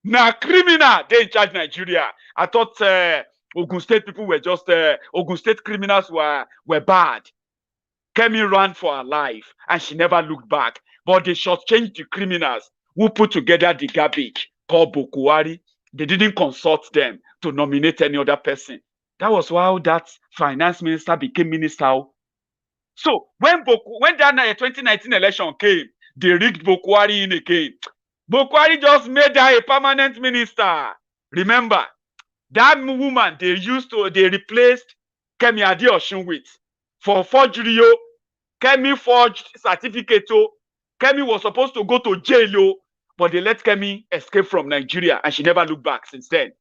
Now criminal, they in charge Nigeria. I thought Ogun State people were just Ogun State criminals were bad. Kemi ran for her life and she never looked back. But they shortchanged the criminals who put together the garbage called Buhari. They didn't consult them to nominate any other person. That was how that finance minister became minister. So when that 2019 election came, they rigged Buhari in again. Buhari just made her a permanent minister. Remember, that woman they replaced Kemi Adeosun with for forgery. Kemi forged certificate. Kemi was supposed to go to jail, but they let Kemi escape from Nigeria and she never looked back since then.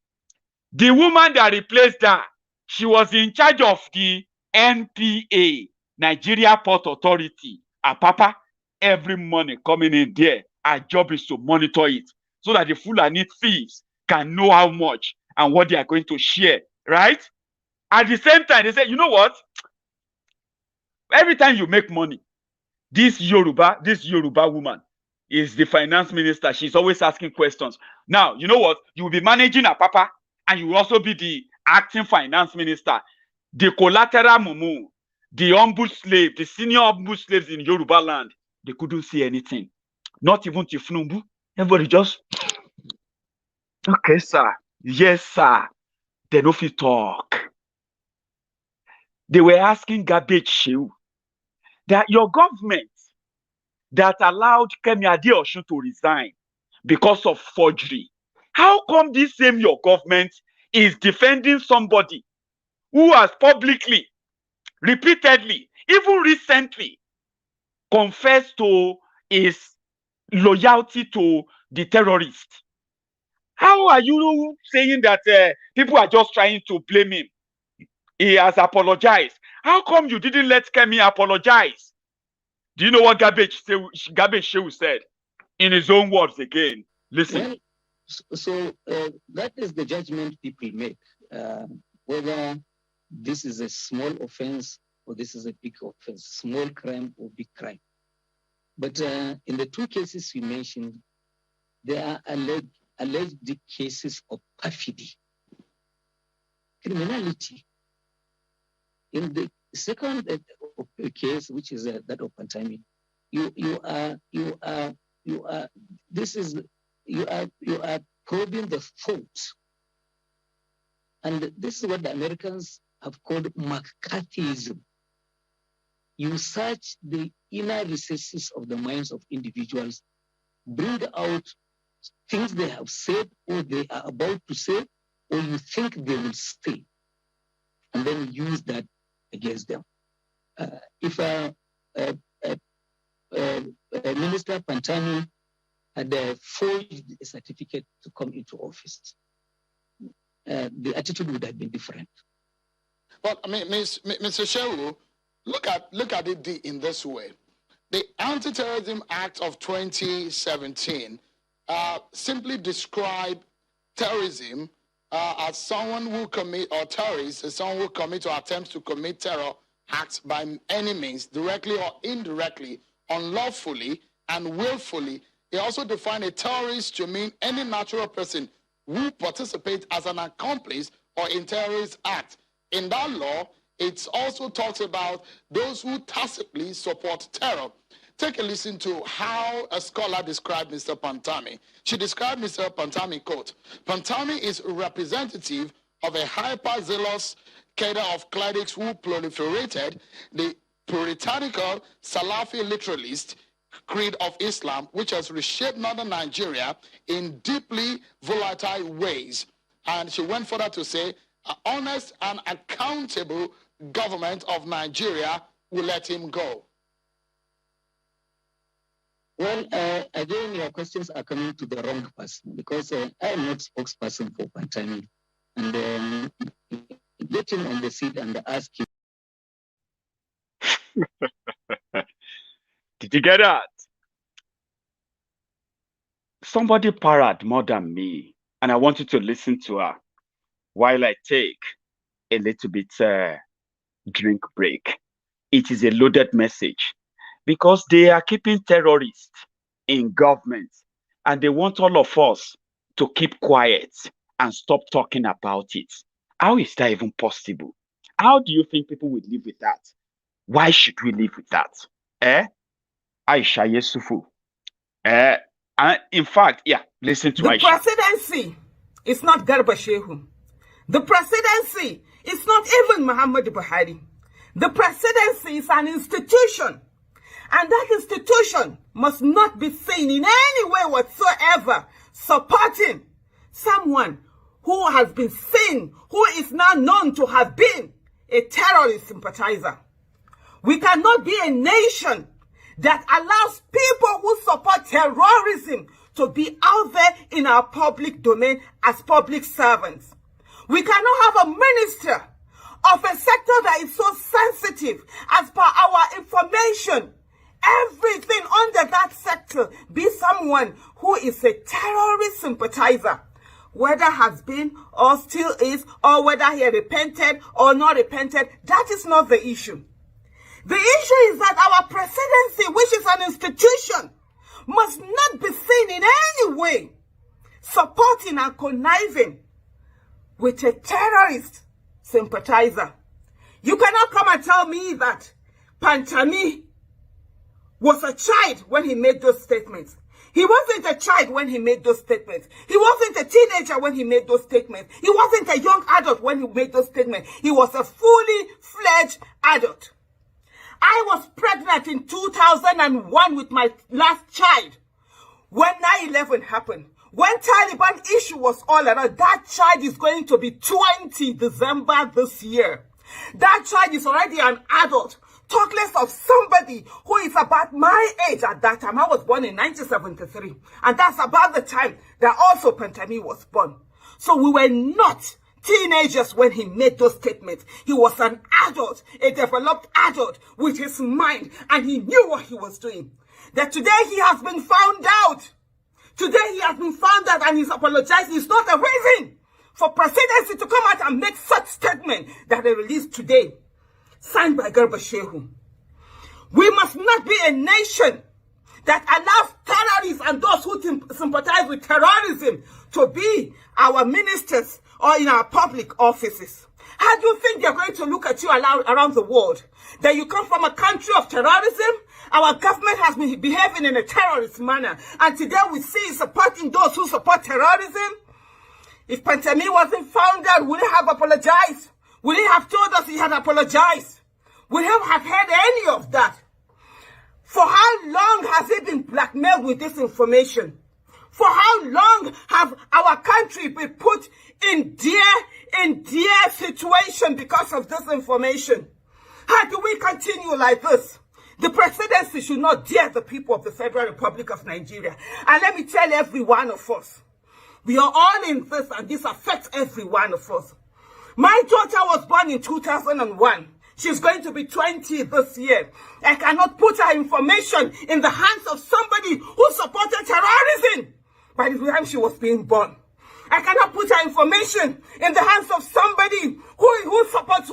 The woman that replaced her, she was in charge of the NPA, Nigeria Port Authority. Papa, every money coming in there, our job is to monitor it so that the Fulani thieves can know how much and what they are going to share, right? At the same time, they say, you know what? Every time you make money, this Yoruba woman is the finance minister. She's always asking questions. Now, you know what? You will be managing a papa and you will also be the acting finance minister. The collateral mumu, the humble slave, the senior humble slaves in Yoruba land, they couldn't see anything. Not even Tifnumbu. Everybody just, okay, sir. Yes, sir. They no fit talk. They were asking garbage shoe that your government that allowed Kemi Adeosun to resign because of forgery. How come this same your government is defending somebody who has publicly, repeatedly, even recently, confessed to his loyalty to the terrorists. How are you saying that people are just trying to blame him? He has apologized. How come you didn't let Kemi apologize? Do you know what Garbage Shehu said? In his own words again. Listen. Well, that is the judgment people make. Whether this is a small offense or this is a big offense, small crime or big crime. But in the two cases you mentioned, there are alleged cases of perfidy, criminality. In the second case, which is that of Pantami, you are probing the fault, and this is what the Americans have called McCarthyism. You search the inner recesses of the minds of individuals, bring out things they have said or they are about to say, or you think they will say, and then use that against them. If Minister Pantami had forged a certificate to come into office, the attitude would have been different. Well, I mean, Mr. Shehu, look at it in this way. The Anti-Terrorism Act of 2017 simply describe terrorism as someone who commit, or terrorists as someone who commit or attempts to commit terror acts by any means, directly or indirectly, unlawfully and willfully. It also defines a terrorist to mean any natural person who participates as an accomplice or in terrorist act. In that law, it also talks about those who tacitly support terror. Take a listen to how a scholar described Mr. Pantami. She described Mr. Pantami, quote, Pantami is representative of a hyper-zealous cadre of clerics who proliferated the puritanical Salafi literalist creed of Islam, which has reshaped northern Nigeria in deeply volatile ways. And she went further to say, an honest and accountable government of Nigeria will let him go. Well, again, your questions are coming to the wrong person, because I am not spokesperson for Pantami. And get him on the seat and ask him. Did you get that? Somebody parrot more than me, and I want you to listen to her while I take a little bit drink break. It is a loaded message, because they are keeping terrorists in government, and they want all of us to keep quiet and stop talking about it. How is that even possible? How do you think people would live with that? Why should we live with that? Aisha Yesufu. In fact, yeah, listen to Aisha. The presidency is not Garba Shehu. The presidency is not even Muhammad Buhari. The presidency is an institution. And that institution must not be seen in any way whatsoever supporting someone who has been seen, who is now known to have been a terrorist sympathizer. We cannot be a nation that allows people who support terrorism to be out there in our public domain as public servants. We cannot have a minister of a sector that is so sensitive as per our information. Everything under that sector be someone who is a terrorist sympathizer, whether has been or still is, or whether he repented or not repented. That is not the issue. The issue is that our presidency, which is an institution, must not be seen in any way supporting and conniving with a terrorist sympathizer. You cannot come and tell me that Pantami was a child when he made those statements. He wasn't a child when he made those statements. He wasn't a teenager when he made those statements. He wasn't a young adult when he made those statements. He was a fully fledged adult. I was pregnant in 2001 with my last child when 9/11 happened. When Taliban issue was all around, that child is going to be 20 December this year. That child is already an adult. Talk less of somebody who is about my age at that time. I was born in 1973. And that's about the time that also Pantami was born. So we were not teenagers when he made those statements. He was an adult, a developed adult with his mind, and he knew what he was doing. That today he has been found out. Today he has been found out and he's apologizing. It's not a reason for presidency to come out and make such statement that they released today, signed by Garba Shehu. We must not be a nation that allows terrorists and those who sympathize with terrorism to be our ministers or in our public offices. How do you think they're going to look at you around the world? That you come from a country of terrorism? Our government has been behaving in a terrorist manner. And today we see supporting those who support terrorism. If Pantami wasn't found out, would he have apologized? Would he have told us he had apologized? Would he have heard any of that? For how long has he been blackmailed with this information? For how long have our country been put in dear situation because of this information? How do we continue like this? The presidency should not dare the people of the Federal Republic of Nigeria. And let me tell every one of us, we are all in this, and this affects every one of us. My daughter was born in 2001. She's going to be 20 this year. I cannot put her information in the hands of somebody who supported terrorism by the time she was being born. I cannot put her information in the hands of somebody who supports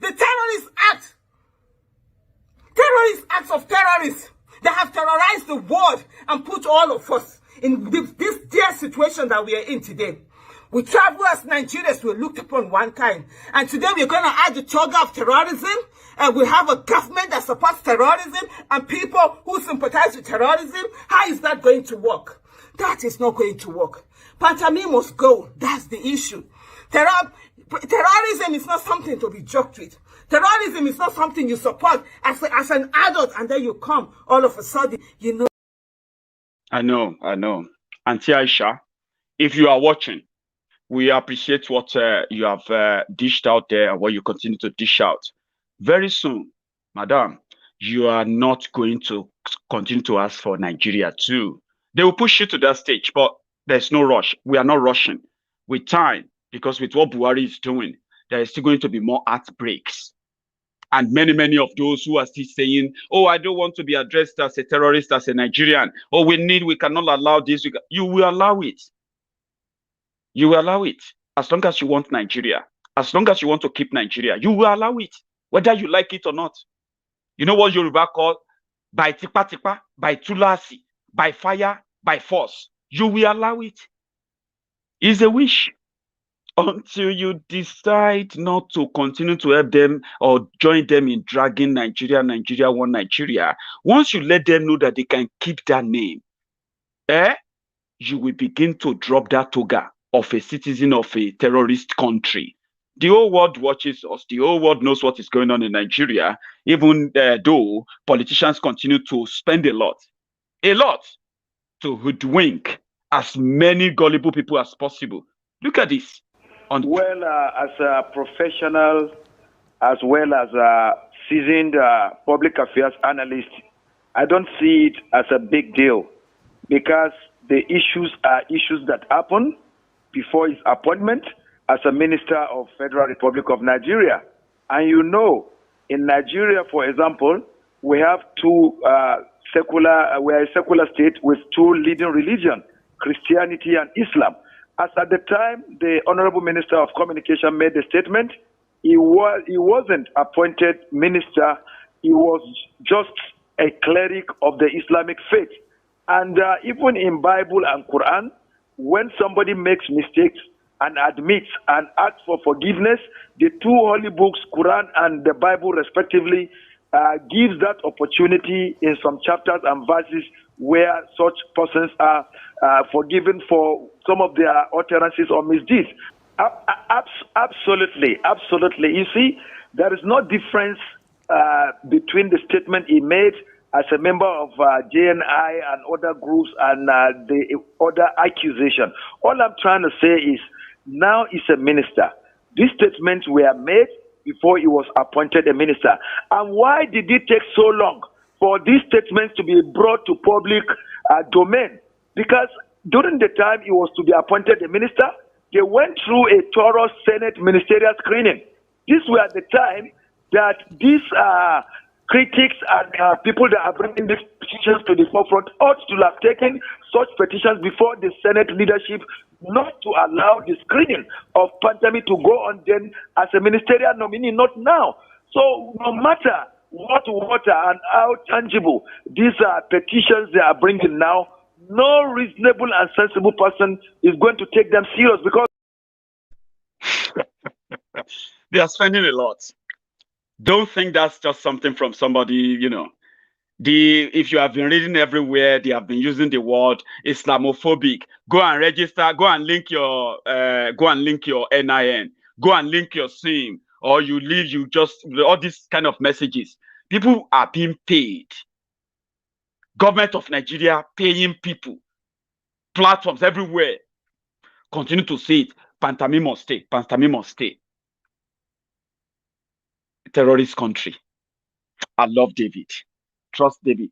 the terrorist act. Terrorist acts of terrorists that have terrorized the world and put all of us in this dear situation that we are in today. We travel as Nigerians, we're looked upon one kind. And today we're going to add the toga of terrorism. And we have a government that supports terrorism and people who sympathize with terrorism. How is that going to work? That is not going to work. Pantami must go. That's the issue. Terrorism is not something to be joked with. Terrorism is not something you support as an adult and then you come all of a sudden, you know. I know. Auntie Aisha, if you are watching, we appreciate what you have dished out there and what you continue to dish out. Very soon, madam, you are not going to continue to ask for Nigeria too. They will push you to that stage, but there's no rush. We are not rushing. With time, because with what Buhari is doing, there is still going to be more outbreaks. And many of those who are still saying, oh, I don't want to be addressed as a terrorist, as a Nigerian. Oh, we cannot allow this. You will allow it. You will allow it. As long as you want Nigeria. As long as you want to keep Nigeria, you will allow it. Whether you like it or not. You know what Yoruba call? By tipa tipa, by tulasi, by fire, by force. You will allow it. It's a wish. Until you decide not to continue to help them or join them in dragging Nigeria, one Nigeria, once you let them know that they can keep that name, you will begin to drop that toga of a citizen of a terrorist country. The whole world watches us. The whole world knows what is going on in Nigeria, even though politicians continue to spend a lot to hoodwink as many gullible people as possible. Look at this. Well, as a professional, as well as a seasoned public affairs analyst, I don't see it as a big deal because the issues are issues that happen before his appointment as a minister of Federal Republic of Nigeria. And you know, in Nigeria, for example, we have we are a secular state with two leading religions, Christianity and Islam. As at the time the Honorable Minister of Communication made the statement, he wasn't appointed minister. He was just a cleric of the Islamic faith. And even in Bible and Quran, when somebody makes mistakes and admits and asks for forgiveness, the two holy books, Quran and the Bible respectively, gives that opportunity in some chapters and verses where such persons are forgiven for some of their utterances or misdeeds. Absolutely. You see, there is no difference between the statement he made as a member of JNI and other groups and the other accusation. All I'm trying to say is now he's a minister. These statements were made before he was appointed a minister. And why did it take so long for these statements to be brought to public domain? Because during the time he was to be appointed a minister, they went through a thorough Senate ministerial screening. This were the time that these critics and people that are bringing these petitions to the forefront ought to have taken such petitions before the Senate leadership, not to allow the screening of Pantami to go on then as a ministerial nominee, not now. So no matter what water and how tangible these petitions they are bringing now, no reasonable and sensible person is going to take them serious because they are spending a lot. Don't think that's just something from somebody, you know. If you have been reading everywhere, they have been using the word Islamophobic. Go and register, go and link your NIN, go and link your SIM, or you leave, you just, all these kind of messages. People are being paid. Government of Nigeria paying people. Platforms everywhere. Continue to say it. Pantami must stay. Pantami must stay. Terrorist country. I love David. Trust David.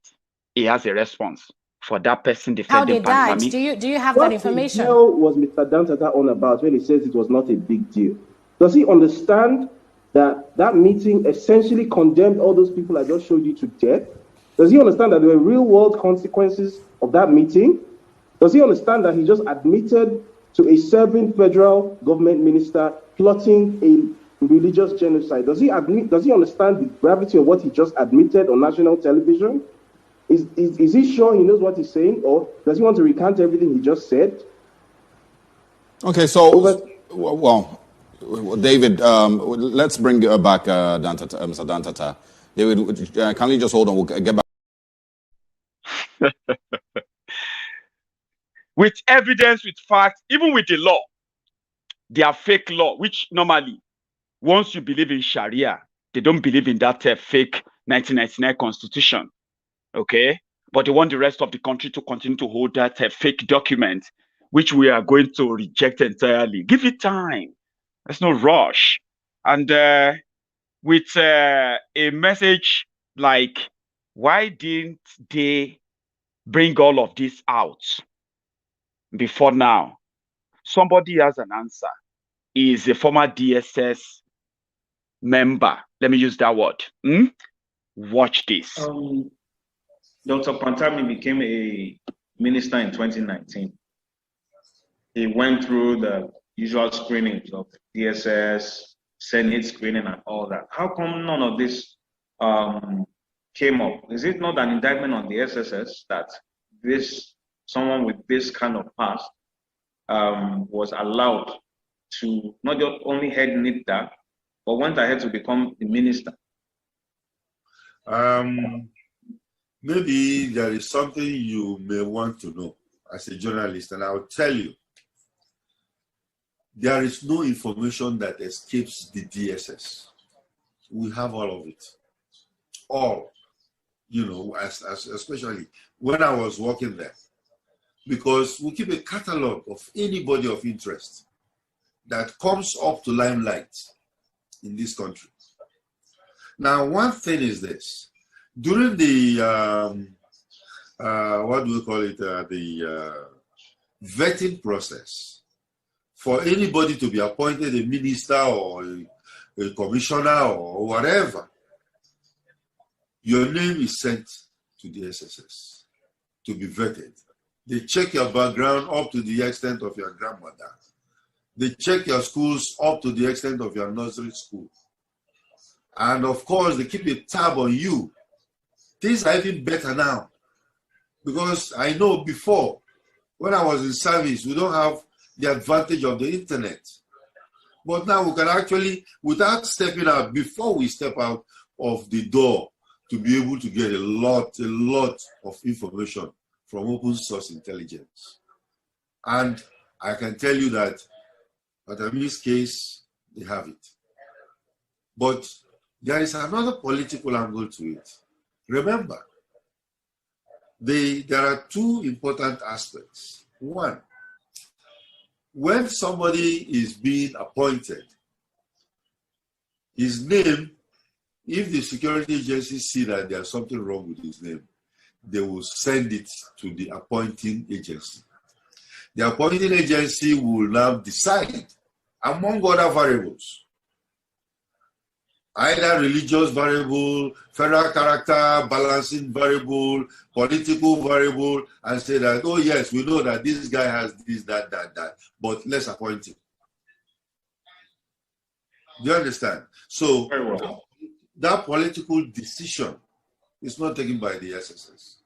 He has a response for that person defending How they Pantami. died? Do you have that information? What was Mr. Dantata on about when he says it was not a big deal? Does he understand that that meeting essentially condemned all those people I just showed you to death? Does he understand that there were real-world consequences of that meeting? Does he understand that he just admitted to a serving federal government minister plotting a religious genocide? Does he understand the gravity of what he just admitted on national television? Is he sure he knows what he's saying, or does he want to recant everything he just said? Okay, so, well, David, let's bring you back, Mr. Dantata. David, can you just hold on? We'll get back. With evidence, with facts, even with the law, they are fake law, which normally, once you believe in Sharia, they don't believe in that fake 1999 constitution. Okay? But they want the rest of the country to continue to hold that fake document, which we are going to reject entirely. Give it time. There's no rush. And with a message like, why didn't they bring all of this out before now? Somebody has an answer. He is a former DSS member. Let me use that word. Watch this. Dr. Pantami became a minister in 2019. He went through the usual screenings of DSS, Senate screening, and all that. How come none of this came up? Is it not an indictment on the SSS that someone with this kind of past was allowed to not just only head NITDA, but went ahead to become the minister? Maybe there is something you may want to know as a journalist, and I'll tell you. There is no information that escapes the DSS. We have all of it. All. You know, especially when I was working there. Because we keep a catalog of anybody of interest that comes up to limelight in this country. Now, one thing is this. During the, what do we call it, the vetting process, for anybody to be appointed a minister or a commissioner or whatever, your name is sent to the SSS to be vetted. They check your background up to the extent of your grandmother. They check your schools up to the extent of your nursery school. And of course, they keep a tab on you. Things are even better now. Because I know before, when I was in service, we don't have the advantage of the internet. But now we can actually, without stepping out, before we step out of the door, to be able to get a lot of information from open source intelligence. And I can tell you that, in this case, they have it. But there is another political angle to it. Remember, there are two important aspects. One, when somebody is being appointed, his name, if the security agencies see that there's something wrong with his name, they will send it to the appointing agency. The appointing agency will now decide, among other variables, either religious variable, federal character, balancing variable, political variable, and say that, oh yes, we know that this guy has this, that, but let's appoint him. Do you understand? So that political decision is not taken by the SSS.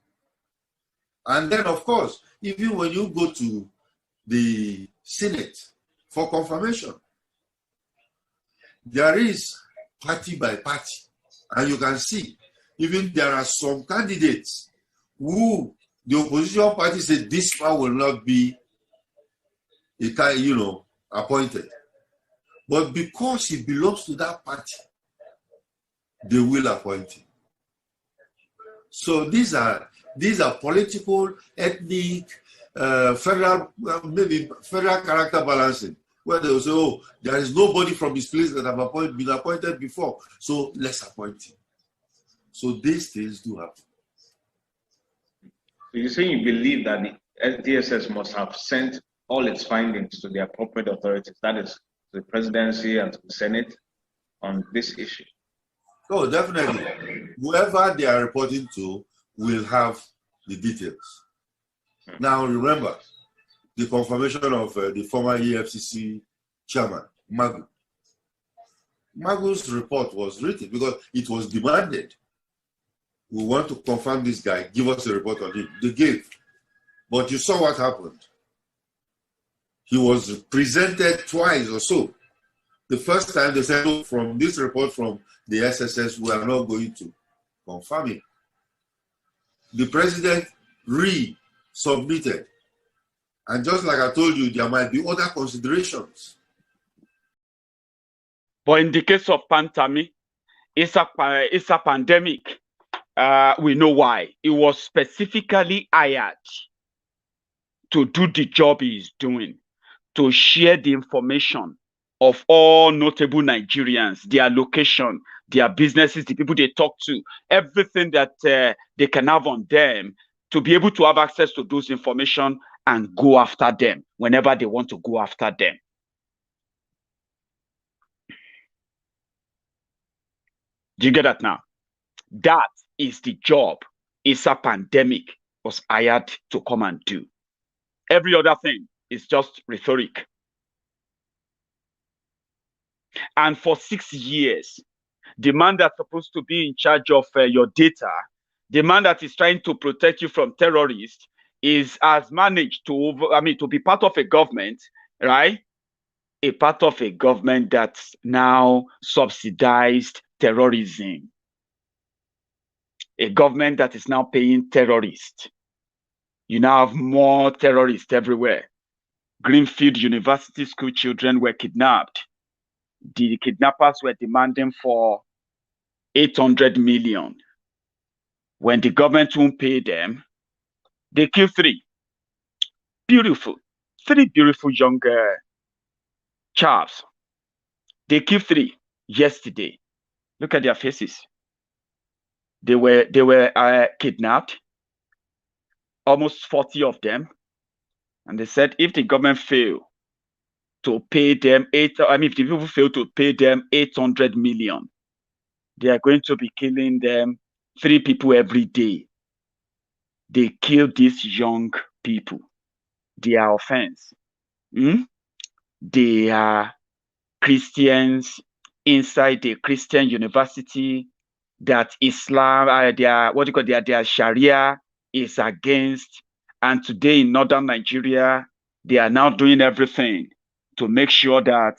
And then, of course, even when you go to the Senate for confirmation, there is party by party. And you can see, even there are some candidates who the opposition party said this man will not be appointed. But because he belongs to that party, they will appoint him. So these are political, ethnic, federal, maybe federal character balancing, where they will say, oh, there is nobody from his place that have been appointed before, so let's appoint him. So these things do happen. So you say you believe that the DSS must have sent all its findings to the appropriate authorities, that is, the presidency and to the Senate, on this issue? Oh, definitely. Whoever they are reporting to will have the details. Now, remember, the confirmation of the former EFCC chairman, Magu. Magu's report was written because it was demanded. We want to confirm this guy, give us a report on him. They gave. But you saw what happened. He was presented twice or so. The first time they said, oh, from this report from the SSS, we are not going to confirm it. The president resubmitted. And just like I told you, there might be other considerations. But in the case of Pantami, it's a pandemic. We know why. It was specifically hired to do the job he is doing, to share the information of all notable Nigerians, their location, their businesses, the people they talk to, everything that they can have on them, to be able to have access to those information and go after them whenever they want to go after them. Do you get that now? That is the job It's a pandemic was hired to come and do. Every other thing is just rhetoric. And for 6 years, the man that's supposed to be in charge of your data, the man that is trying to protect you from terrorists, has managed to be part of a government, right? A part of a government that's now subsidized terrorism. A government that is now paying terrorists. You now have more terrorists everywhere. Greenfield University school children were kidnapped. The kidnappers were demanding for 800 million. When the government won't pay them, they kill 3. Three beautiful young chaps. They killed 3 yesterday. Look at their faces. They were kidnapped, almost 40 of them, and they said if the government fail to pay them if the people fail to pay them 800 million, they are going to be killing them 3 people every day. They kill these young people. Their offense. They are Christians inside the Christian university that Islam, their Sharia is against. And today in northern Nigeria, they are now doing everything to make sure that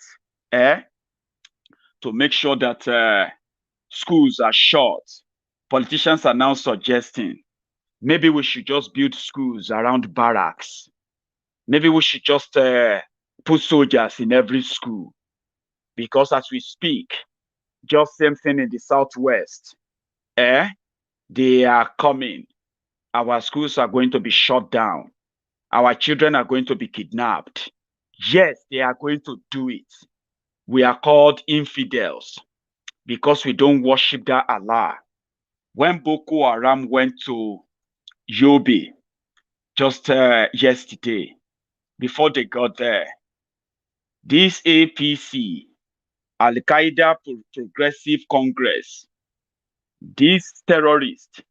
schools are shut. Politicians are now suggesting maybe we should just build schools around barracks. Maybe we should just put soldiers in every school. Because as we speak, just same thing in the southwest. They are coming our schools are going to be shut down. Our children are going to be kidnapped. Yes, they are going to do it. We are called infidels because we don't worship that Allah. When Boko Haram went to Yobe just yesterday, before they got there, this APC, Al-Qaeda Progressive Congress, these terrorists,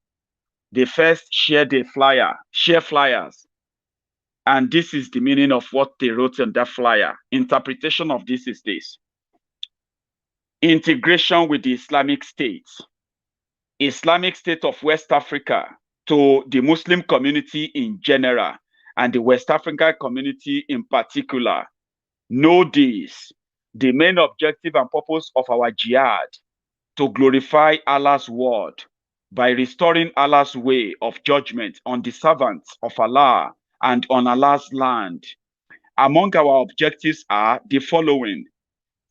they first share flyers. And this is the meaning of what they wrote on that flyer. Interpretation of this is this: integration with the Islamic State of West Africa, to the Muslim community in general and the West African community in particular. Know this: the main objective and purpose of our jihad, to glorify Allah's word by restoring Allah's way of judgment on the servants of Allah and on Allah's land. Among our objectives are the following: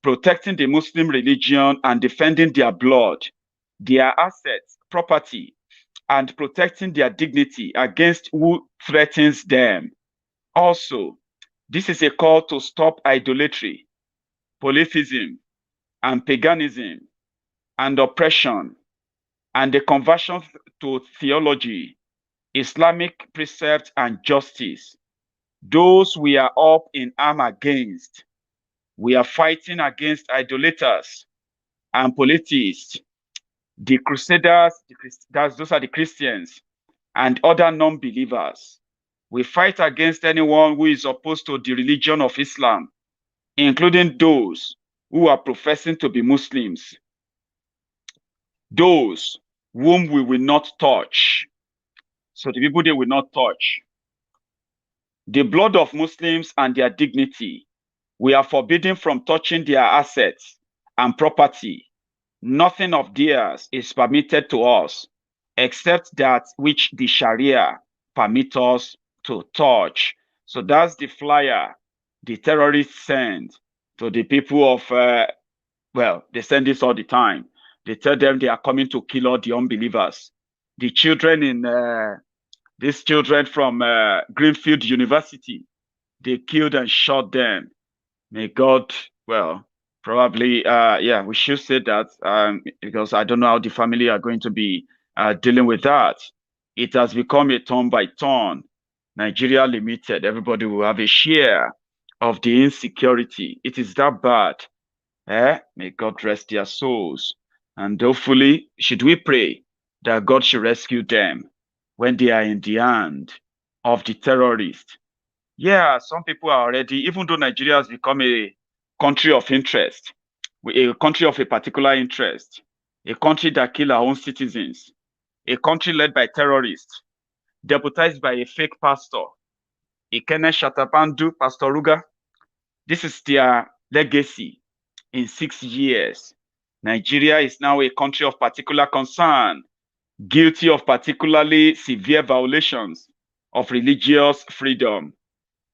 protecting the Muslim religion and defending their blood, their assets, property, and protecting their dignity against who threatens them. Also, this is a call to stop idolatry, polytheism, and paganism, and oppression, and the conversion to theology, Islamic precepts, and justice. Those we are up in arm against. We are fighting against idolaters and polytheists, the crusaders, those are the Christians, and other non-believers. We fight against anyone who is opposed to the religion of Islam, including those who are professing to be Muslims, those whom we will not touch. So the people they will not touch. The blood of Muslims and their dignity, we are forbidden from touching their assets and property. Nothing of theirs is permitted to us except that which the Sharia permits us to touch. So that's the flyer the terrorists send to the people of, they send this all the time. They tell them they are coming to kill all the unbelievers. The children these children from Greenfield University, they killed and shot them. May God, probably, we should say that because I don't know how the family are going to be dealing with that. It has become a turn by turn. Nigeria Limited, everybody will have a share of the insecurity. It is that bad. May God rest their souls. And hopefully, should we pray that God should rescue them when they are in the hand of the terrorists. Yeah, some people are already, even though Nigeria has become a country of interest, a country of a particular interest, a country that kills our own citizens, a country led by terrorists, deputized by a fake pastor, Ikene Shatabandu, Pastor Ruga. This is their legacy in 6 years. Nigeria is now a country of particular concern, guilty of particularly severe violations of religious freedom,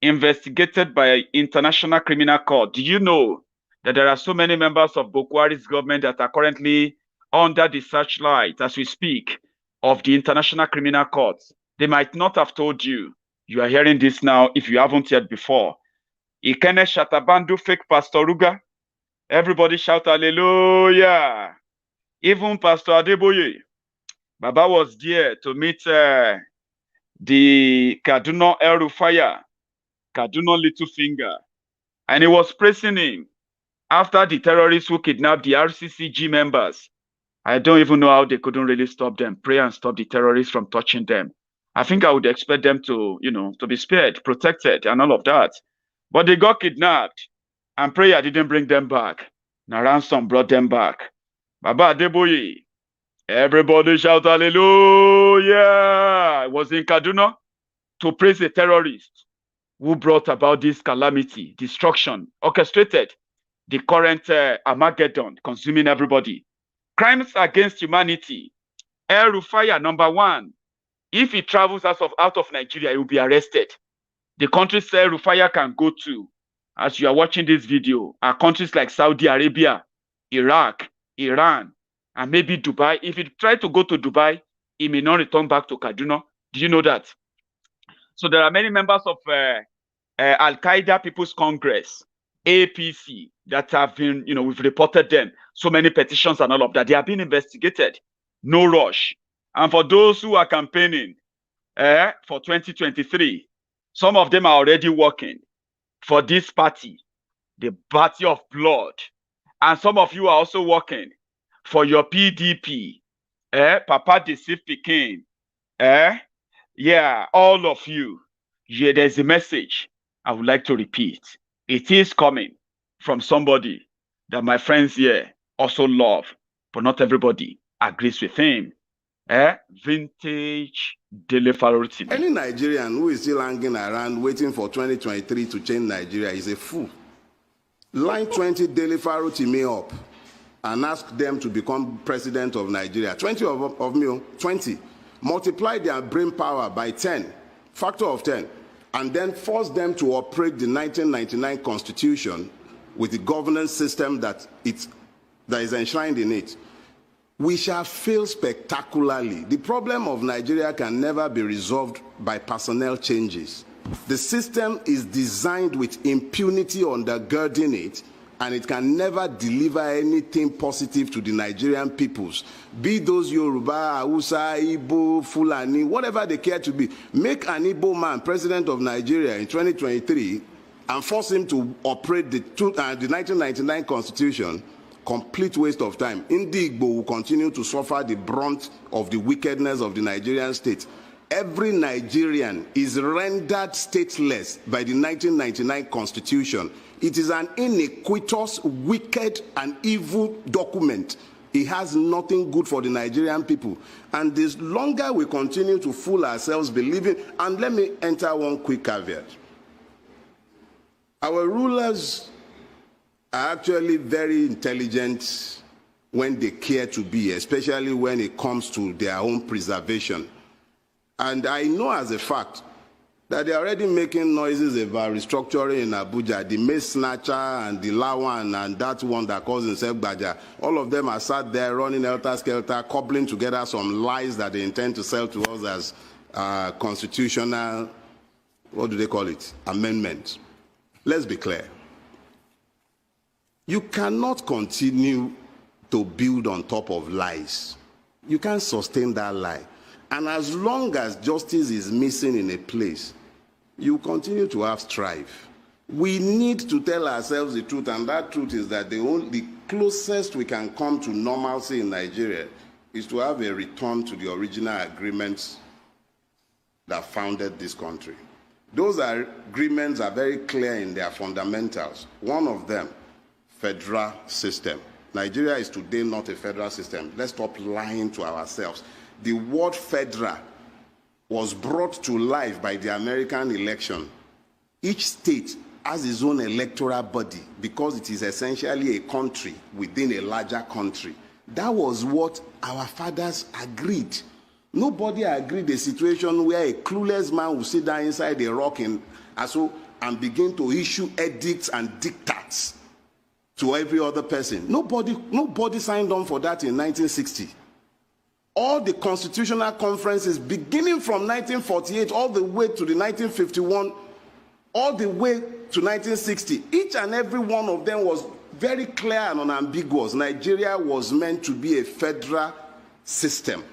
investigated by International Criminal Court. Do you know that there are so many members of Buhari's government that are currently under the searchlight as we speak of the International Criminal Court? They might not have told you. You are hearing this now if you haven't yet before. Ikene Shatabandu, fake Pastor Ruga. Everybody shout hallelujah. Even Pastor Adeboye, Baba was there to meet the Kaduna El Rufaya, Kaduna Littlefinger, and he was praising him after the terrorists who kidnapped the RCCG members. I don't even know how they couldn't really stop them, pray and stop the terrorists from touching them. I think I would expect them to, to be spared, protected, and all of that. But they got kidnapped, and prayer didn't bring them back. Now ransom brought them back. Baba Adeboye, everybody shout hallelujah. I was in Kaduna to praise the terrorists who brought about this calamity, destruction, orchestrated the current Armageddon, consuming everybody. Crimes against humanity. El Rufaya, number 1. If he travels out of Nigeria, he will be arrested. The countries El Rufaya can go to, as you are watching this video, are countries like Saudi Arabia, Iraq, Iran, and maybe Dubai. If he tries to go to Dubai, he may not return back to Kaduna Do you know that? So there are many members of Al-Qaeda People's Congress, APC, that have been, we've reported them. So many petitions and all of that. They are being investigated. No rush. And for those who are campaigning for 2023, some of them are already working for this party, the party of blood. And some of you are also working for your PDP, Papa Desif Pikin, yeah, all of you. Yeah, there's a message I would like to repeat. It is coming from somebody that my friends here also love, but not everybody agrees with him. Vintage delivery. Any Nigerian who is still hanging around waiting for 2023 to change Nigeria is a fool. Line 20 deliver me up and ask them to become president of Nigeria. 20 of me, 20. Multiply their brain power by 10, factor of 10, and then force them to operate the 1999 Constitution with the governance system that is enshrined in it. We shall fail spectacularly. The problem of Nigeria can never be resolved by personnel changes. The system is designed with impunity undergirding it, and it can never deliver anything positive to the Nigerian peoples. Be those Yoruba, Hausa, Igbo, Fulani, whatever they care to be. Make an Igbo man president of Nigeria in 2023 and force him to operate the 1999 Constitution. Complete waste of time. Igbo will continue to suffer the brunt of the wickedness of the Nigerian state. Every Nigerian is rendered stateless by the 1999 Constitution. It is an iniquitous, wicked, and evil document. It has nothing good for the Nigerian people. And the longer we continue to fool ourselves believing, and let me enter one quick caveat. Our rulers are actually very intelligent when they care to be, especially when it comes to their own preservation. And I know as a fact that they're already making noises about restructuring in Abuja. The Mace Snatcher and the Lawan and that one that calls himself Baja, all of them are sat there running helter-skelter, cobbling together some lies that they intend to sell to us as constitutional, what do they call it, amendment. Let's be clear. You cannot continue to build on top of lies. You can't sustain that lie. And as long as justice is missing in a place, you continue to have strife. We need to tell ourselves the truth, and that truth is that the closest we can come to normalcy in Nigeria is to have a return to the original agreements that founded this country. Those agreements are very clear in their fundamentals. One of them, federal system. Nigeria is today not a federal system. Let's stop lying to ourselves. The word federal was brought to life by the American election. Each state has its own electoral body because it is essentially a country within a larger country. That was what our fathers agreed. Nobody agreed a situation where a clueless man will sit down inside a rock and begin to issue edicts and diktats to every other person. Nobody signed on for that in 1960. All the constitutional conferences, beginning from 1948 all the way to the 1951, all the way to 1960, each and every one of them was very clear and unambiguous. Nigeria was meant to be a federal system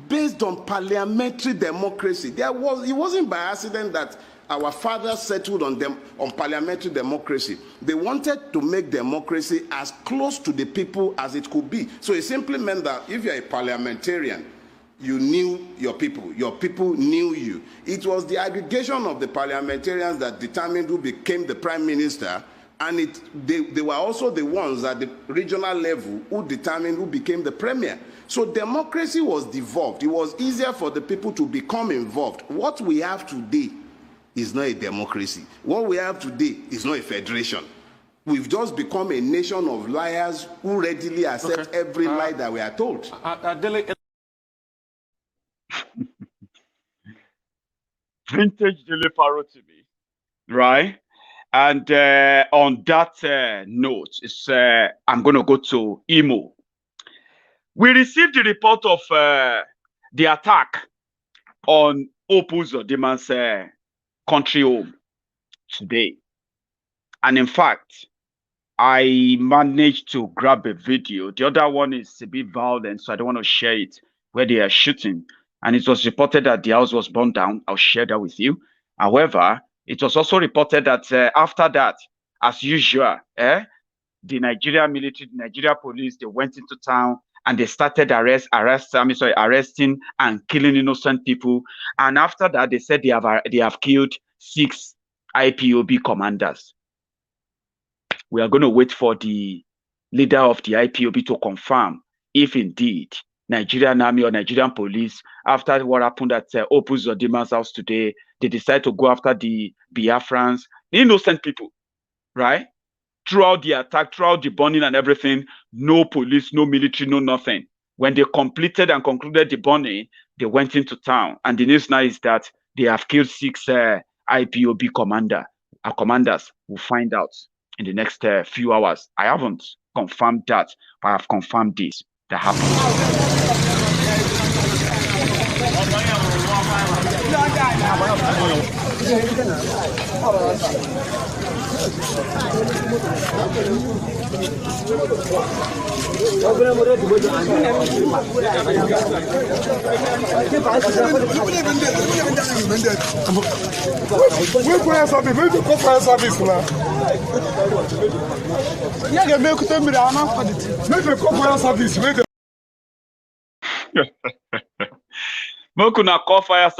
based on parliamentary democracy. It wasn't by accident that our fathers settled on parliamentary democracy. They wanted to make democracy as close to the people as it could be. So it simply meant that if you're a parliamentarian, you knew your people knew you. It was the aggregation of the parliamentarians that determined who became the prime minister, and they were also the ones at the regional level who determined who became the premier. So democracy was devolved. It was easier for the people to become involved. What we have today is not a democracy. What we have today is not a federation. We've just become a nation of liars who readily accept every lie that we are told. Vintage delivery to me, right? And on that note, I'm going to go to Imo. We received the report of the attack on Opus Odima's country home today. And in fact, I managed to grab a video. The other one is a bit violent, so I don't want to share it, where they are shooting. And it was reported that the house was burned down. I'll share that with you. However, it was also reported that after that, as usual, the Nigerian military, the Nigeria police, they went into town and they started arresting and killing innocent people. And after that, they said they have killed 6 IPOB commanders. We are going to wait for the leader of the IPOB to confirm if indeed Nigerian army or Nigerian police, after what happened at Opus Odima's house today, they decide to go after the Biafrans, innocent people, right? Throughout the attack, throughout the burning and everything, no police, no military, no nothing. When they completed and concluded the burning, they went into town. And the news now is that they have killed 6 IPOB commanders. We'll find out in the next few hours. I haven't confirmed that, but I have confirmed this. That happened. Mokuna call fire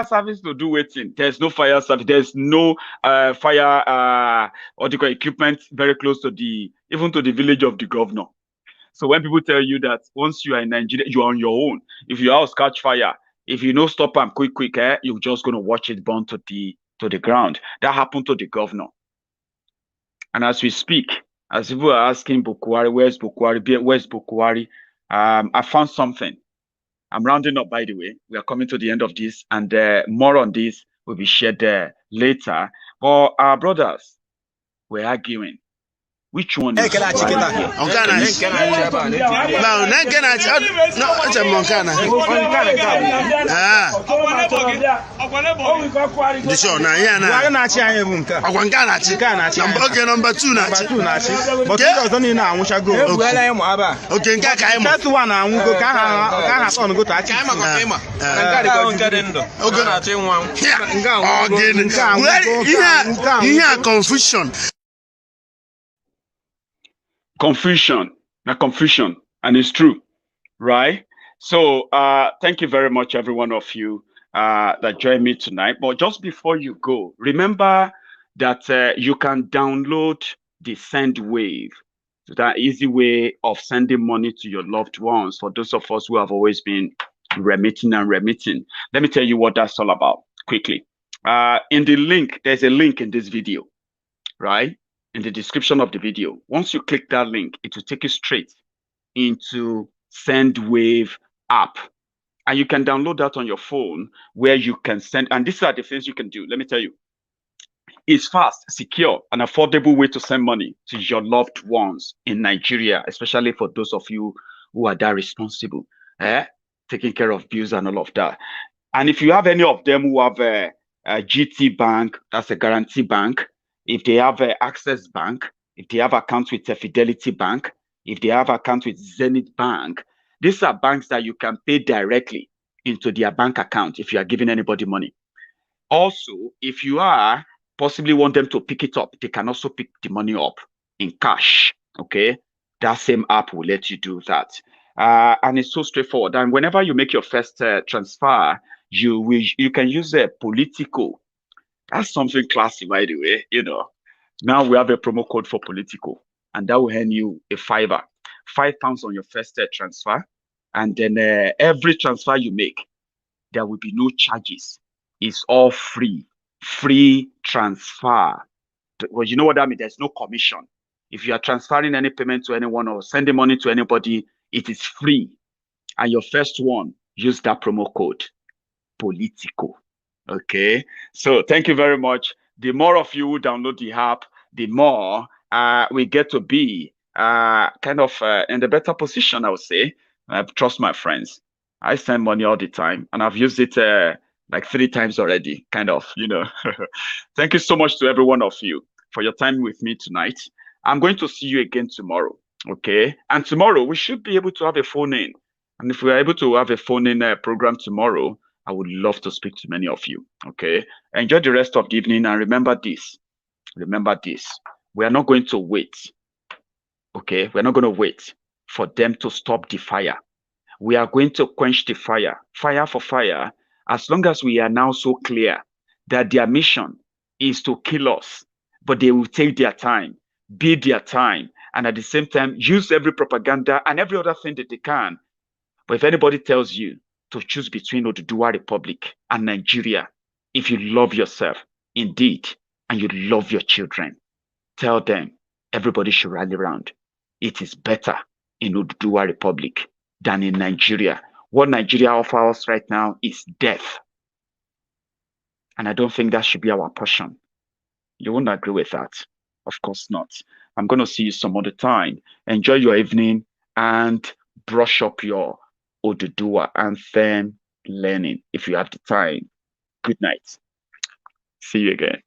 service to do waiting. There's no fire service. There's no fire equipment very close to even to the village of the governor. So when people tell you that once you are in Nigeria, you are on your own. If your house catch fire, if you don't stop them quick, you're just gonna watch it burn to the ground. That happened to the governor. And as we speak, as people are asking Buhari, where's Buhari? I found something. I'm rounding up, by the way. We are coming to the end of this, and more on this will be shared later. But our brothers were arguing. Which one is right here? Confusion. Confusion, and it's true, right? So thank you very much, every one of you that joined me tonight. But just before you go, remember that you can download the SendWave, that easy way of sending money to your loved ones. For those of us who have always been remitting, let me tell you what that's all about quickly. In the link, there's a link in this video, right? In the description of the video. Once you click that link, it will take you straight into SendWave app. And you can download that on your phone where you can send, and these are the things you can do. Let me tell you. It's fast, secure, and affordable way to send money to your loved ones in Nigeria, especially for those of you who are that responsible, taking care of bills and all of that. And if you have any of them who have a GT Bank, that's a guarantee bank, if they have Access Bank, if they have accounts with Fidelity Bank, if they have accounts with Zenith Bank, these are banks that you can pay directly into their bank account if you are giving anybody money. Also, if you are possibly want them to pick it up, they can also pick the money up in cash, okay? That same app will let you do that. And it's so straightforward. And whenever you make your first transfer, you can use a Politico. That's something classy, by the way, you know. Now we have a promo code for Politico, and that will earn you a £5 on your first transfer. And then every transfer you make, there will be no charges. It's all free transfer. Well, you know what that means? There's no commission. If you are transferring any payment to anyone or sending money to anybody, it is free. And your first one, use that promo code, Politico. Okay, so thank you very much. The more of you who download the app, the more we get to be kind of in the better position, I would say. Trust my friends. I send money all the time, and I've used it like 3 times already, kind of, you know. Thank you so much to every one of you for your time with me tonight. I'm going to see you again tomorrow, okay? And tomorrow, we should be able to have a phone-in. And if we are able to have a phone-in program tomorrow, I would love to speak to many of you, okay? Enjoy the rest of the evening, and remember this. Remember this. We are not going to wait, okay? We're not going to wait for them to stop the fire. We are going to quench the fire, fire for fire, as long as we are now so clear that their mission is to kill us, but they will take their time, bid their time, and at the same time, use every propaganda and every other thing that they can. But if anybody tells you to choose between Oduduwa Republic and Nigeria, if you love yourself, indeed, and you love your children, tell them everybody should rally around. It is better in Oduduwa Republic than in Nigeria. What Nigeria offers us right now is death. And I don't think that should be our portion. You won't agree with that. Of course not. I'm going to see you some other time. Enjoy your evening and brush up your Oduduwa anthem learning if you have the time. Good night. See you again.